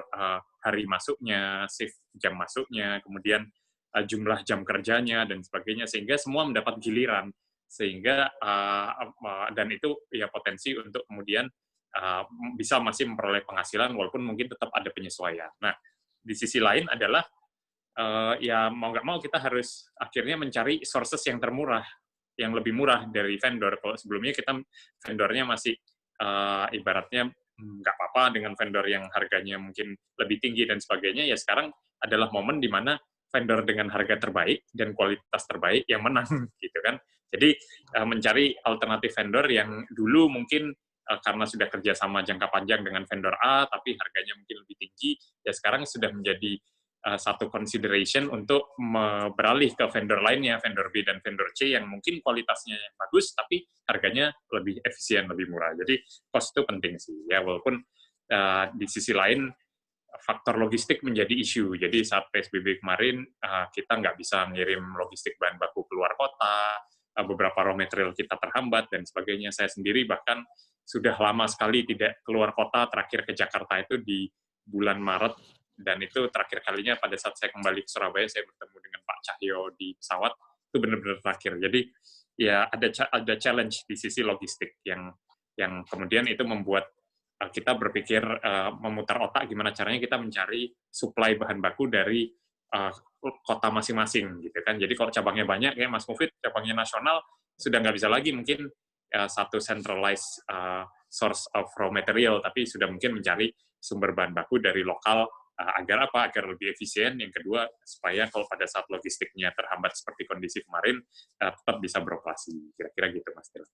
hari masuknya, shift jam masuknya, kemudian jumlah jam kerjanya dan sebagainya, sehingga semua mendapat giliran, sehingga dan itu ya potensi untuk kemudian bisa masih memperoleh penghasilan walaupun mungkin tetap ada penyesuaian. Nah, di sisi lain adalah ya mau nggak mau kita harus akhirnya mencari sources yang termurah, yang lebih murah dari vendor. Kalau sebelumnya kita vendornya masih ibaratnya nggak apa-apa dengan vendor yang harganya mungkin lebih tinggi dan sebagainya, ya sekarang adalah momen di mana vendor dengan harga terbaik dan kualitas terbaik yang menang, gitu kan. Jadi mencari alternatif vendor yang dulu mungkin karena sudah kerjasama jangka panjang dengan vendor A, tapi harganya mungkin lebih tinggi, ya sekarang sudah menjadi satu consideration untuk beralih ke vendor lainnya, vendor B dan vendor C yang mungkin kualitasnya bagus, tapi harganya lebih efisien, lebih murah. Jadi cost itu penting sih, ya walaupun di sisi lain faktor logistik menjadi isu. Jadi saat PSBB kemarin kita nggak bisa ngirim logistik bahan baku keluar kota, beberapa raw material kita terhambat dan sebagainya. Saya sendiri bahkan sudah lama sekali tidak keluar kota, terakhir ke Jakarta itu di bulan Maret, dan itu terakhir kalinya pada saat saya kembali ke Surabaya, saya bertemu dengan Pak Cahyo di pesawat, itu benar-benar terakhir. Jadi ya ada challenge di sisi logistik yang kemudian itu membuat kita berpikir memutar otak gimana caranya kita mencari supply bahan baku dari kota masing-masing gitu kan. Jadi kalau cabangnya banyak ya Mas Mufid, cabangnya nasional sudah nggak bisa lagi mungkin satu centralized source of raw material, tapi sudah mungkin mencari sumber bahan baku dari lokal agar apa? Agar lebih efisien. Yang kedua, supaya kalau pada saat logistiknya terhambat seperti kondisi kemarin, tetap bisa beroperasi. Kira-kira gitu, Mas Dila.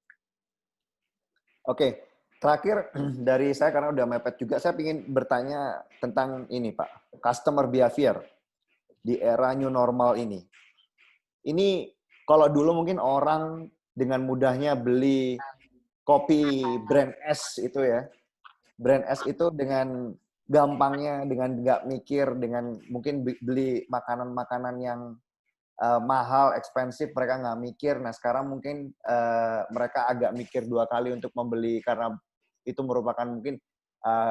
Oke, terakhir dari saya karena udah mepet juga, saya ingin bertanya tentang ini Pak, customer behavior di era new normal ini. Ini kalau dulu mungkin orang dengan mudahnya beli kopi brand S itu ya, brand S itu dengan gampangnya, dengan nggak mikir, dengan mungkin beli makanan-makanan yang mahal, ekspensif, mereka nggak mikir. Nah sekarang mungkin mereka agak mikir 2 kali untuk membeli karena itu merupakan mungkin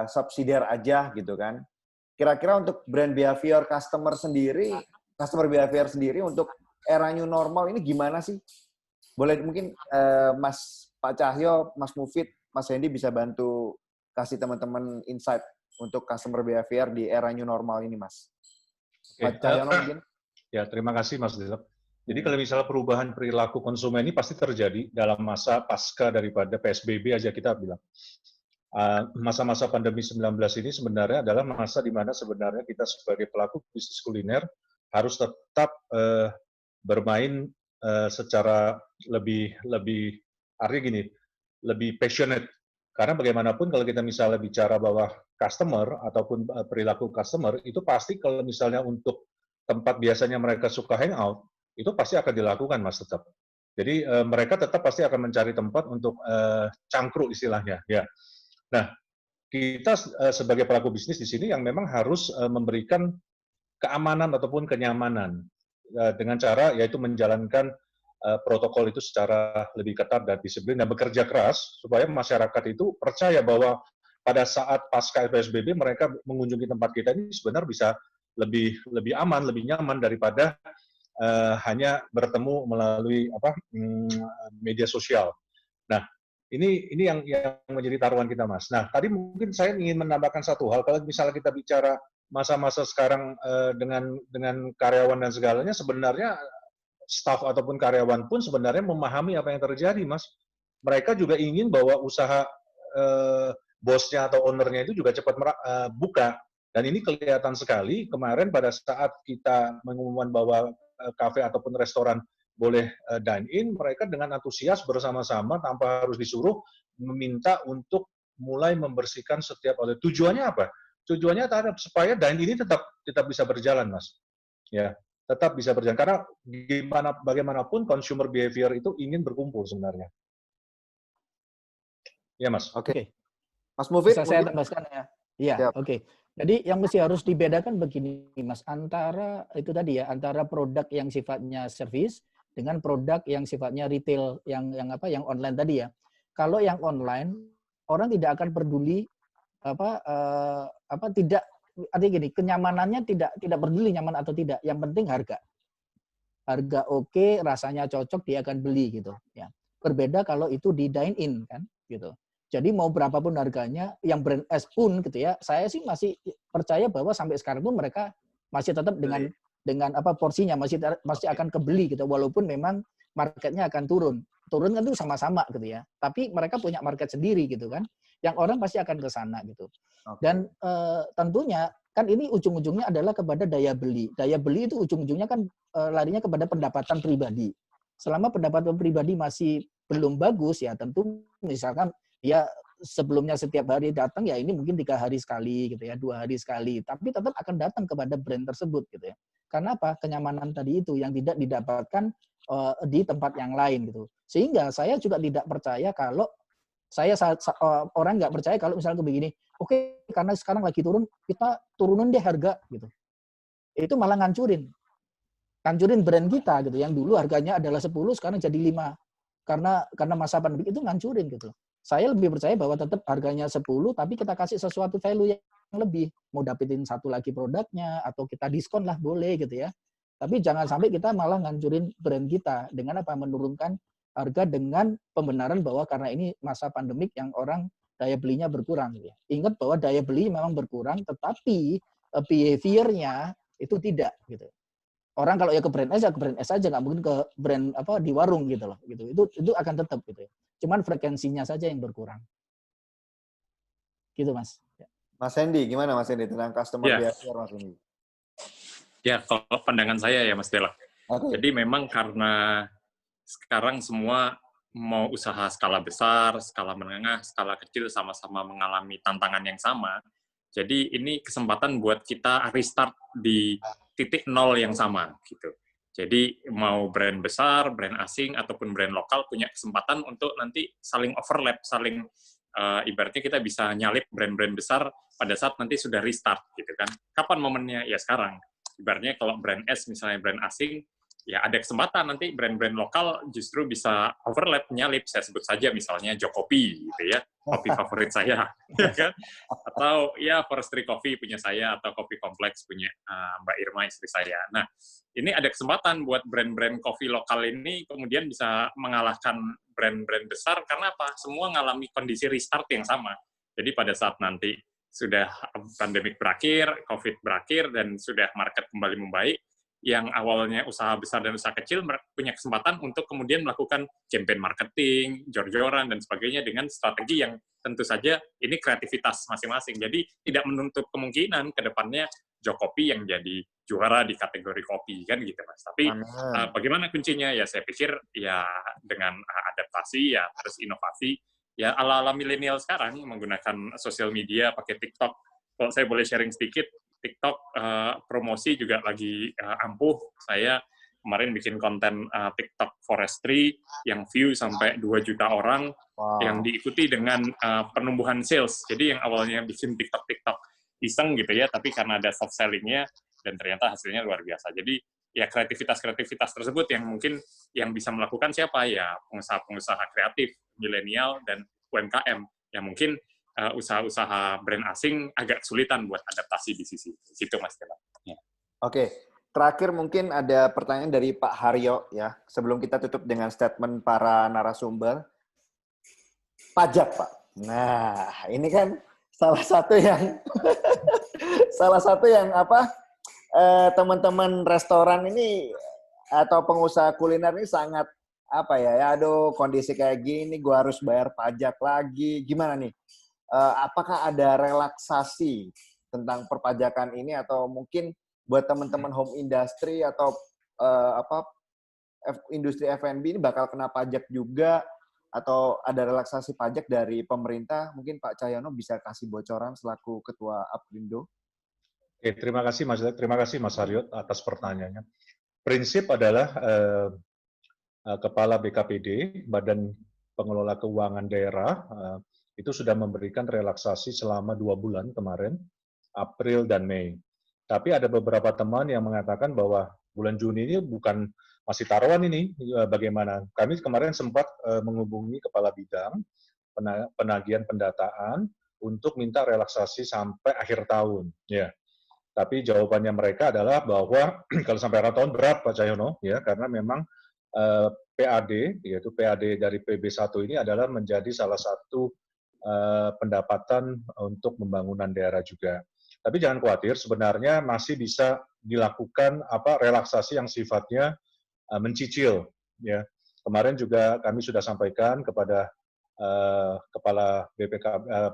subsidiar aja gitu kan. Kira-kira untuk brand behavior customer behavior sendiri untuk era new normal ini gimana sih? Boleh mungkin Pak Cahyo, Mas Mufid, Mas Hendy bisa bantu kasih teman-teman insight untuk customer behavior di era new normal ini, Mas. Pak Cahyo mungkin? Ya, terima kasih Mas Dilep. Jadi kalau misalnya perubahan perilaku konsumen ini pasti terjadi dalam masa pasca daripada PSBB aja kita bilang. Masa-masa pandemi 19 ini sebenarnya adalah masa di mana sebenarnya kita sebagai pelaku bisnis kuliner harus tetap bermain secara lebih artinya gini, lebih passionate. Karena bagaimanapun kalau kita misalnya bicara bahwa customer ataupun perilaku customer itu pasti kalau misalnya untuk tempat biasanya mereka suka hangout, itu pasti akan dilakukan Mas tetap. Jadi mereka tetap pasti akan mencari tempat untuk cangkruk istilahnya. Ya. Nah, kita sebagai pelaku bisnis di sini yang memang harus memberikan keamanan ataupun kenyamanan dengan cara yaitu menjalankan protokol itu secara lebih ketat dan disiplin dan bekerja keras supaya masyarakat itu percaya bahwa pada saat pasca PSBB mereka mengunjungi tempat kita ini sebenarnya bisa lebih aman, lebih nyaman daripada hanya bertemu melalui media sosial. Nah, ini yang menjadi taruhan kita, Mas. Nah, tadi mungkin saya ingin menambahkan satu hal. Kalau misalnya kita bicara masa-masa sekarang dengan karyawan dan segalanya, sebenarnya staff ataupun karyawan pun sebenarnya memahami apa yang terjadi, Mas. Mereka juga ingin bahwa usaha bosnya atau ownernya itu juga cepat buka. Dan ini kelihatan sekali kemarin pada saat kita mengumumkan bahwa kafe ataupun restoran boleh dine-in, mereka dengan antusias bersama-sama tanpa harus disuruh meminta untuk mulai membersihkan setiap outlet. Tujuannya apa? Tujuannya supaya dine-in ini tetap bisa berjalan, Mas. Ya, tetap bisa berjalan. Karena bagaimanapun consumer behavior itu ingin berkumpul sebenarnya. Ya, Mas. Oke. Mas Mufid, bisa saya tambahkan ya? Iya, oke. Jadi yang mesti harus dibedakan begini, Mas, antara itu tadi ya, antara produk yang sifatnya service dengan produk yang sifatnya retail yang online tadi ya. Kalau yang online, orang tidak akan peduli tidak, artinya gini, kenyamanannya tidak peduli nyaman atau tidak, yang penting harga. Harga oke, rasanya cocok, dia akan beli gitu ya. Berbeda kalau itu di dine in kan gitu. Jadi mau berapapun harganya, yang brand S pun gitu ya, saya sih masih percaya bahwa sampai sekarang pun mereka masih tetap dengan porsinya masih akan kebeli gitu, walaupun memang marketnya akan turun kan itu sama-sama gitu ya. Tapi mereka punya market sendiri gitu kan, yang orang pasti akan ke sana gitu. Dan tentunya kan ini ujung-ujungnya adalah kepada daya beli. Daya beli itu ujung-ujungnya kan larinya kepada pendapatan pribadi. Selama pendapatan pribadi masih belum bagus ya tentu misalkan ya sebelumnya setiap hari datang ya ini mungkin 3 hari sekali gitu ya, 2 hari sekali, tapi tetap akan datang kepada brand tersebut gitu ya. Karena apa? Kenyamanan tadi itu yang tidak didapatkan di tempat yang lain gitu. Sehingga saya juga tidak percaya kalau orang nggak percaya kalau misalnya begini, oke, karena sekarang lagi turun, kita turunin deh harga gitu. Itu malah ngancurin brand kita gitu. Yang dulu harganya adalah 10, sekarang jadi 5. karena masa pandemi itu ngancurin gitu. Saya lebih percaya bahwa tetap harganya 10 tapi kita kasih sesuatu value yang lebih. Mau dapetin satu lagi produknya atau kita diskon lah boleh gitu ya. Tapi jangan sampai kita malah ngancurin brand kita dengan apa? Menurunkan harga dengan pembenaran bahwa karena ini masa pandemik yang orang daya belinya berkurang gitu ya. Ingat bahwa daya beli memang berkurang tetapi behavior-nya itu tidak gitu. Orang kalau ya ke brand S ya ke brand S aja, nggak mungkin ke brand apa di warung gitu loh gitu. Itu akan tetap gitu ya. Cuman frekuensinya saja yang berkurang. Gitu Mas. Mas Hendy, gimana Mas Hendy tentang customer behavior Mas Hendy? Ya, kalau pandangan saya ya Mas Dela. Okay. Jadi memang karena sekarang semua mau usaha skala besar, skala menengah, skala kecil sama-sama mengalami tantangan yang sama. Jadi ini kesempatan buat kita restart di titik nol yang sama gitu. Jadi mau brand besar, brand asing ataupun brand lokal punya kesempatan untuk nanti saling overlap, saling ibaratnya kita bisa nyalip brand-brand besar pada saat nanti sudah restart gitu kan. Kapan momennya? Ya sekarang. Ibaratnya kalau brand S misalnya brand asing, ya ada kesempatan nanti brand-brand lokal justru bisa overlap, nyalip. Saya sebut saja misalnya Jokopi gitu ya, kopi favorit saya, ya kan? Atau ya Forestry Coffee punya saya, atau Kopi Kompleks punya Mbak Irma istri saya. Nah, ini ada kesempatan buat brand-brand kopi lokal ini kemudian bisa mengalahkan brand-brand besar karena apa? Semua mengalami kondisi restart yang sama. Jadi pada saat nanti sudah pandemik berakhir, COVID berakhir, dan sudah market kembali membaik, yang awalnya usaha besar dan usaha kecil punya kesempatan untuk kemudian melakukan campaign marketing, jor-joran, dan sebagainya dengan strategi yang tentu saja ini kreativitas masing-masing. Jadi tidak menutup kemungkinan ke depannya Jokopi yang jadi juara di kategori kopi, kan gitu Mas. Tapi bagaimana kuncinya? Ya saya pikir ya dengan adaptasi, ya harus inovasi. Ya ala-ala milenial sekarang menggunakan sosial media, pakai TikTok. Kalau saya boleh sharing sedikit, TikTok promosi juga lagi ampuh. Saya kemarin bikin konten TikTok Forestry yang view sampai 2 juta orang, yang diikuti dengan penumbuhan sales. Jadi yang awalnya bikin TikTok iseng gitu ya, tapi karena ada soft selling-nya dan ternyata hasilnya luar biasa. Jadi ya kreativitas tersebut yang mungkin yang bisa melakukan siapa ya, pengusaha-pengusaha kreatif, milenial dan UMKM yang mungkin usaha-usaha brand asing agak kesulitan buat adaptasi di situ Mas Dela. Ya. Oke, terakhir mungkin ada pertanyaan dari Pak Haryo ya. Sebelum kita tutup dengan statement para narasumber. Pajak, Pak. Nah, ini kan salah satu yang apa? Teman-teman restoran ini atau pengusaha kuliner ini sangat apa ya? Aduh, kondisi kayak gini, gue harus bayar pajak lagi. Gimana nih? Apakah ada relaksasi tentang perpajakan ini atau mungkin buat teman-teman home industry atau industri F&B ini bakal kena pajak juga atau ada relaksasi pajak dari pemerintah? Mungkin Pak Cahyono bisa kasih bocoran selaku Ketua Aprindo. Oke, terima kasih Mas Haryo atas pertanyaannya. Prinsip adalah Kepala BKPD, Badan Pengelola Keuangan Daerah, itu sudah memberikan relaksasi selama 2 bulan kemarin, April dan Mei. Tapi ada beberapa teman yang mengatakan bahwa bulan Juni ini bukan masih taruhan ini, bagaimana? Kami kemarin sempat menghubungi Kepala Bidang Penagihan Pendataan untuk minta relaksasi sampai akhir tahun. Ya. Tapi jawabannya mereka adalah bahwa kalau sampai akhir tahun berat Pak Cahyono, ya, karena memang PAD, yaitu PAD dari PB1 ini adalah menjadi salah satu pendapatan untuk pembangunan daerah juga. Tapi jangan khawatir, sebenarnya masih bisa dilakukan relaksasi yang sifatnya mencicil. Ya, kemarin juga kami sudah sampaikan kepada Kepala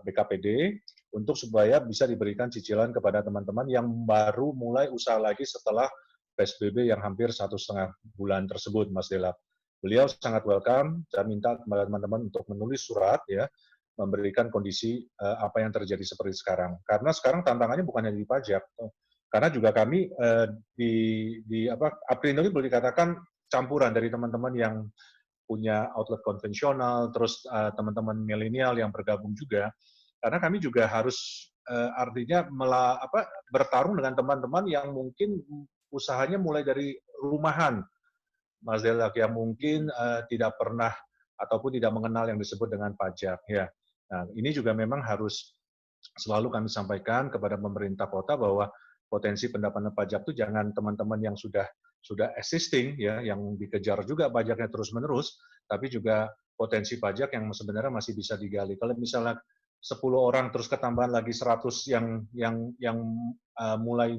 BKPD untuk supaya bisa diberikan cicilan kepada teman-teman yang baru mulai usaha lagi setelah PSBB yang hampir 1,5 bulan tersebut, Mas Dela. Beliau sangat welcome. Saya minta kepada teman-teman untuk menulis surat, ya, memberikan kondisi apa yang terjadi seperti sekarang. Karena sekarang tantangannya bukan hanya di pajak, karena juga kami di Aprindo ini boleh dikatakan campuran dari teman-teman yang punya outlet konvensional, terus teman-teman milenial yang bergabung juga. Karena kami juga harus artinya bertarung dengan teman-teman yang mungkin usahanya mulai dari rumahan, Mas Delak, yang mungkin tidak pernah ataupun tidak mengenal yang disebut dengan pajak. Ya, nah ini juga memang harus selalu kami sampaikan kepada pemerintah kota bahwa potensi pendapatan pajak itu jangan teman-teman yang sudah existing ya, yang dikejar juga pajaknya terus-menerus, tapi juga potensi pajak yang sebenarnya masih bisa digali. Kalau misalnya 10 orang terus ketambahan lagi 100 yang mulai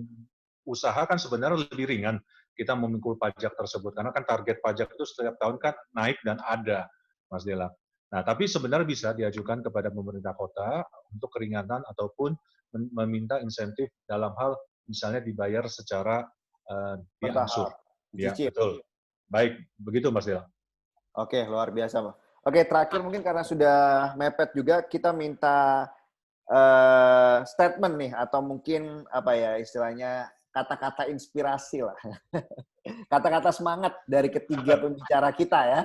usaha kan sebenarnya lebih ringan kita memikul pajak tersebut karena kan target pajak itu setiap tahun kan naik dan ada, Mas Dela. Nah, tapi sebenarnya bisa diajukan kepada pemerintah kota untuk keringanan ataupun meminta insentif dalam hal misalnya dibayar secara diangsur. Ya, betul. Baik, begitu Mas Dela. Oke, luar biasa, Pak. Oke, terakhir mungkin karena sudah mepet juga, kita minta statement nih, atau mungkin apa ya istilahnya kata-kata inspirasi lah, kata-kata semangat dari ketiga pembicara kita ya.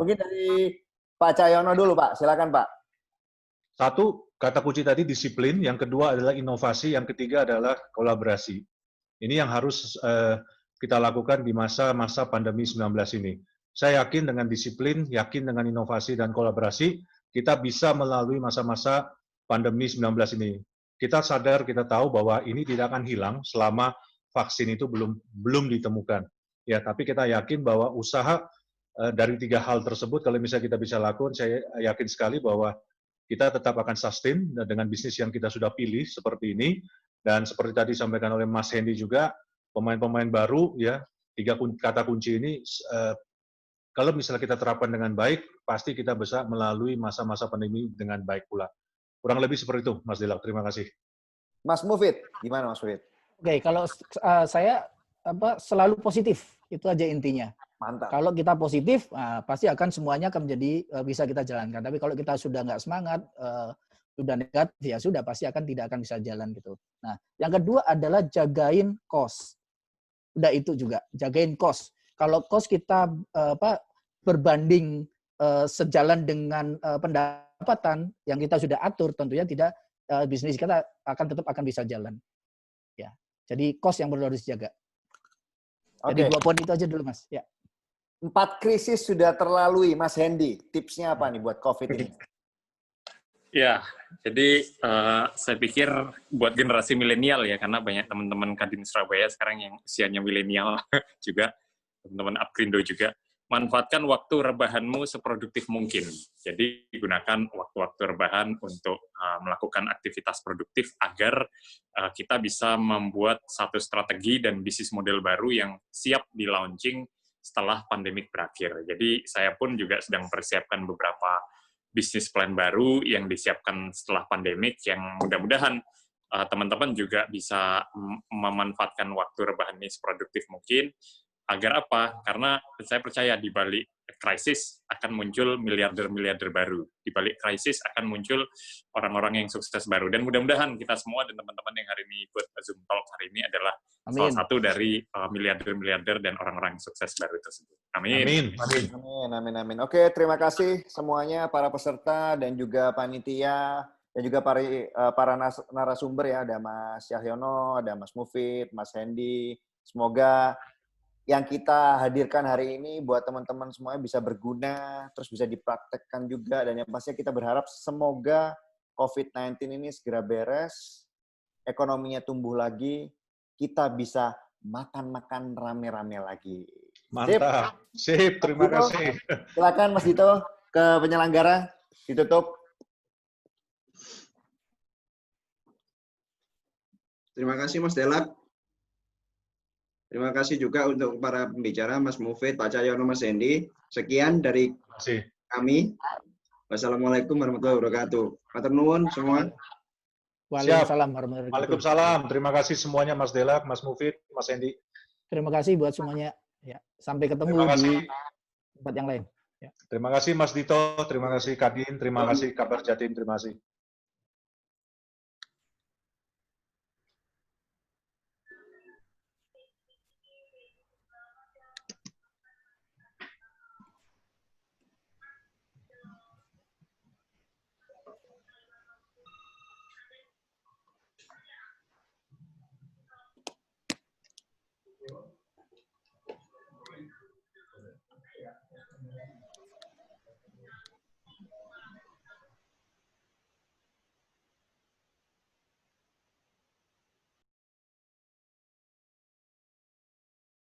Mungkin dari Pak Cahyono dulu, Pak. Silakan, Pak. Satu, kata kunci tadi disiplin, yang kedua adalah inovasi, yang ketiga adalah kolaborasi. Ini yang harus kita lakukan di masa-masa pandemi 19 ini. Saya yakin dengan disiplin, yakin dengan inovasi dan kolaborasi, kita bisa melalui masa-masa pandemi 19 ini. Kita sadar, kita tahu bahwa ini tidak akan hilang selama vaksin itu belum ditemukan. Ya, tapi kita yakin bahwa usaha dari 3 hal tersebut, kalau misalnya kita bisa lakukan, saya yakin sekali bahwa kita tetap akan sustain dengan bisnis yang kita sudah pilih seperti ini. Dan seperti tadi disampaikan oleh Mas Hendy juga, pemain-pemain baru, ya 3 kata kunci ini, kalau misalnya kita terapkan dengan baik, pasti kita bisa melalui masa-masa pandemi dengan baik pula. Kurang lebih seperti itu, Mas Delak. Terima kasih. Mas Mufid, gimana Mas Mufid? Oke, kalau saya selalu positif, itu aja intinya. Mantap. Kalau kita positif, pasti akan semuanya akan menjadi bisa kita jalankan. Tapi kalau kita sudah nggak semangat, sudah negatif, ya sudah pasti tidak akan bisa jalan gitu. Nah, yang kedua adalah jagain cost. Udah itu juga, jagain cost. Kalau cost kita berbanding sejalan dengan pendapatan yang kita sudah atur, tentunya tidak bisnis kita tetap akan bisa jalan. Ya, jadi cost yang perlu harus dijaga. Jadi 2 poin itu aja dulu, Mas. Ya. 4 krisis sudah terlalui, Mas Hendy. Tipsnya apa nih buat COVID ini? Ya, jadi saya pikir buat generasi milenial ya, karena banyak teman-teman Kadin Surabaya sekarang yang usianya milenial juga, teman-teman Apkrindo juga, manfaatkan waktu rebahanmu seproduktif mungkin. Jadi gunakan waktu-waktu rebahan untuk melakukan aktivitas produktif agar kita bisa membuat satu strategi dan bisnis model baru yang siap di-launching setelah pandemik berakhir. Jadi saya pun juga sedang persiapkan beberapa bisnis plan baru yang disiapkan setelah pandemik yang mudah-mudahan teman-teman juga bisa memanfaatkan waktu rebahan ini seproduktif mungkin. Agar apa? Karena saya percaya di balik krisis akan muncul miliarder-miliarder baru. Di balik krisis akan muncul orang-orang yang sukses baru. Dan mudah-mudahan kita semua dan teman-teman yang hari ini ikut Zoom Talk hari ini adalah salah satu dari miliarder-miliarder dan orang-orang yang sukses baru tersebut. Amin. Amin. Amin. Amin. Amin. Oke, terima kasih semuanya para peserta dan juga panitia dan juga para narasumber ya. Ada Mas Cahyono, ada Mas Mufid, Mas Hendy. Semoga yang kita hadirkan hari ini buat teman-teman semuanya bisa berguna, terus bisa dipraktekkan juga, dan yang pastinya kita berharap semoga COVID-19 ini segera beres, ekonominya tumbuh lagi, kita bisa makan-makan rame-rame lagi. Mantap. Sip, terima kasih. Silakan Mas Dito ke penyelenggara, ditutup. Terima kasih Mas Delak. Terima kasih juga untuk para pembicara, Mas Mufid, Pak Cahyono, Mas Hendy. Sekian dari kami. Wassalamualaikum warahmatullahi wabarakatuh. Matur nuwun semua. Waalaikumsalam warahmatullahi wabarakatuh. Waalaikumsalam. Terima kasih semuanya Mas Delak, Mas Mufid, Mas Hendy. Terima kasih buat semuanya. Ya, sampai ketemu di tempat yang lain. Ya. Terima kasih Mas Dito, terima kasih Kadin, terima kasih Kabar Jatim, terima kasih.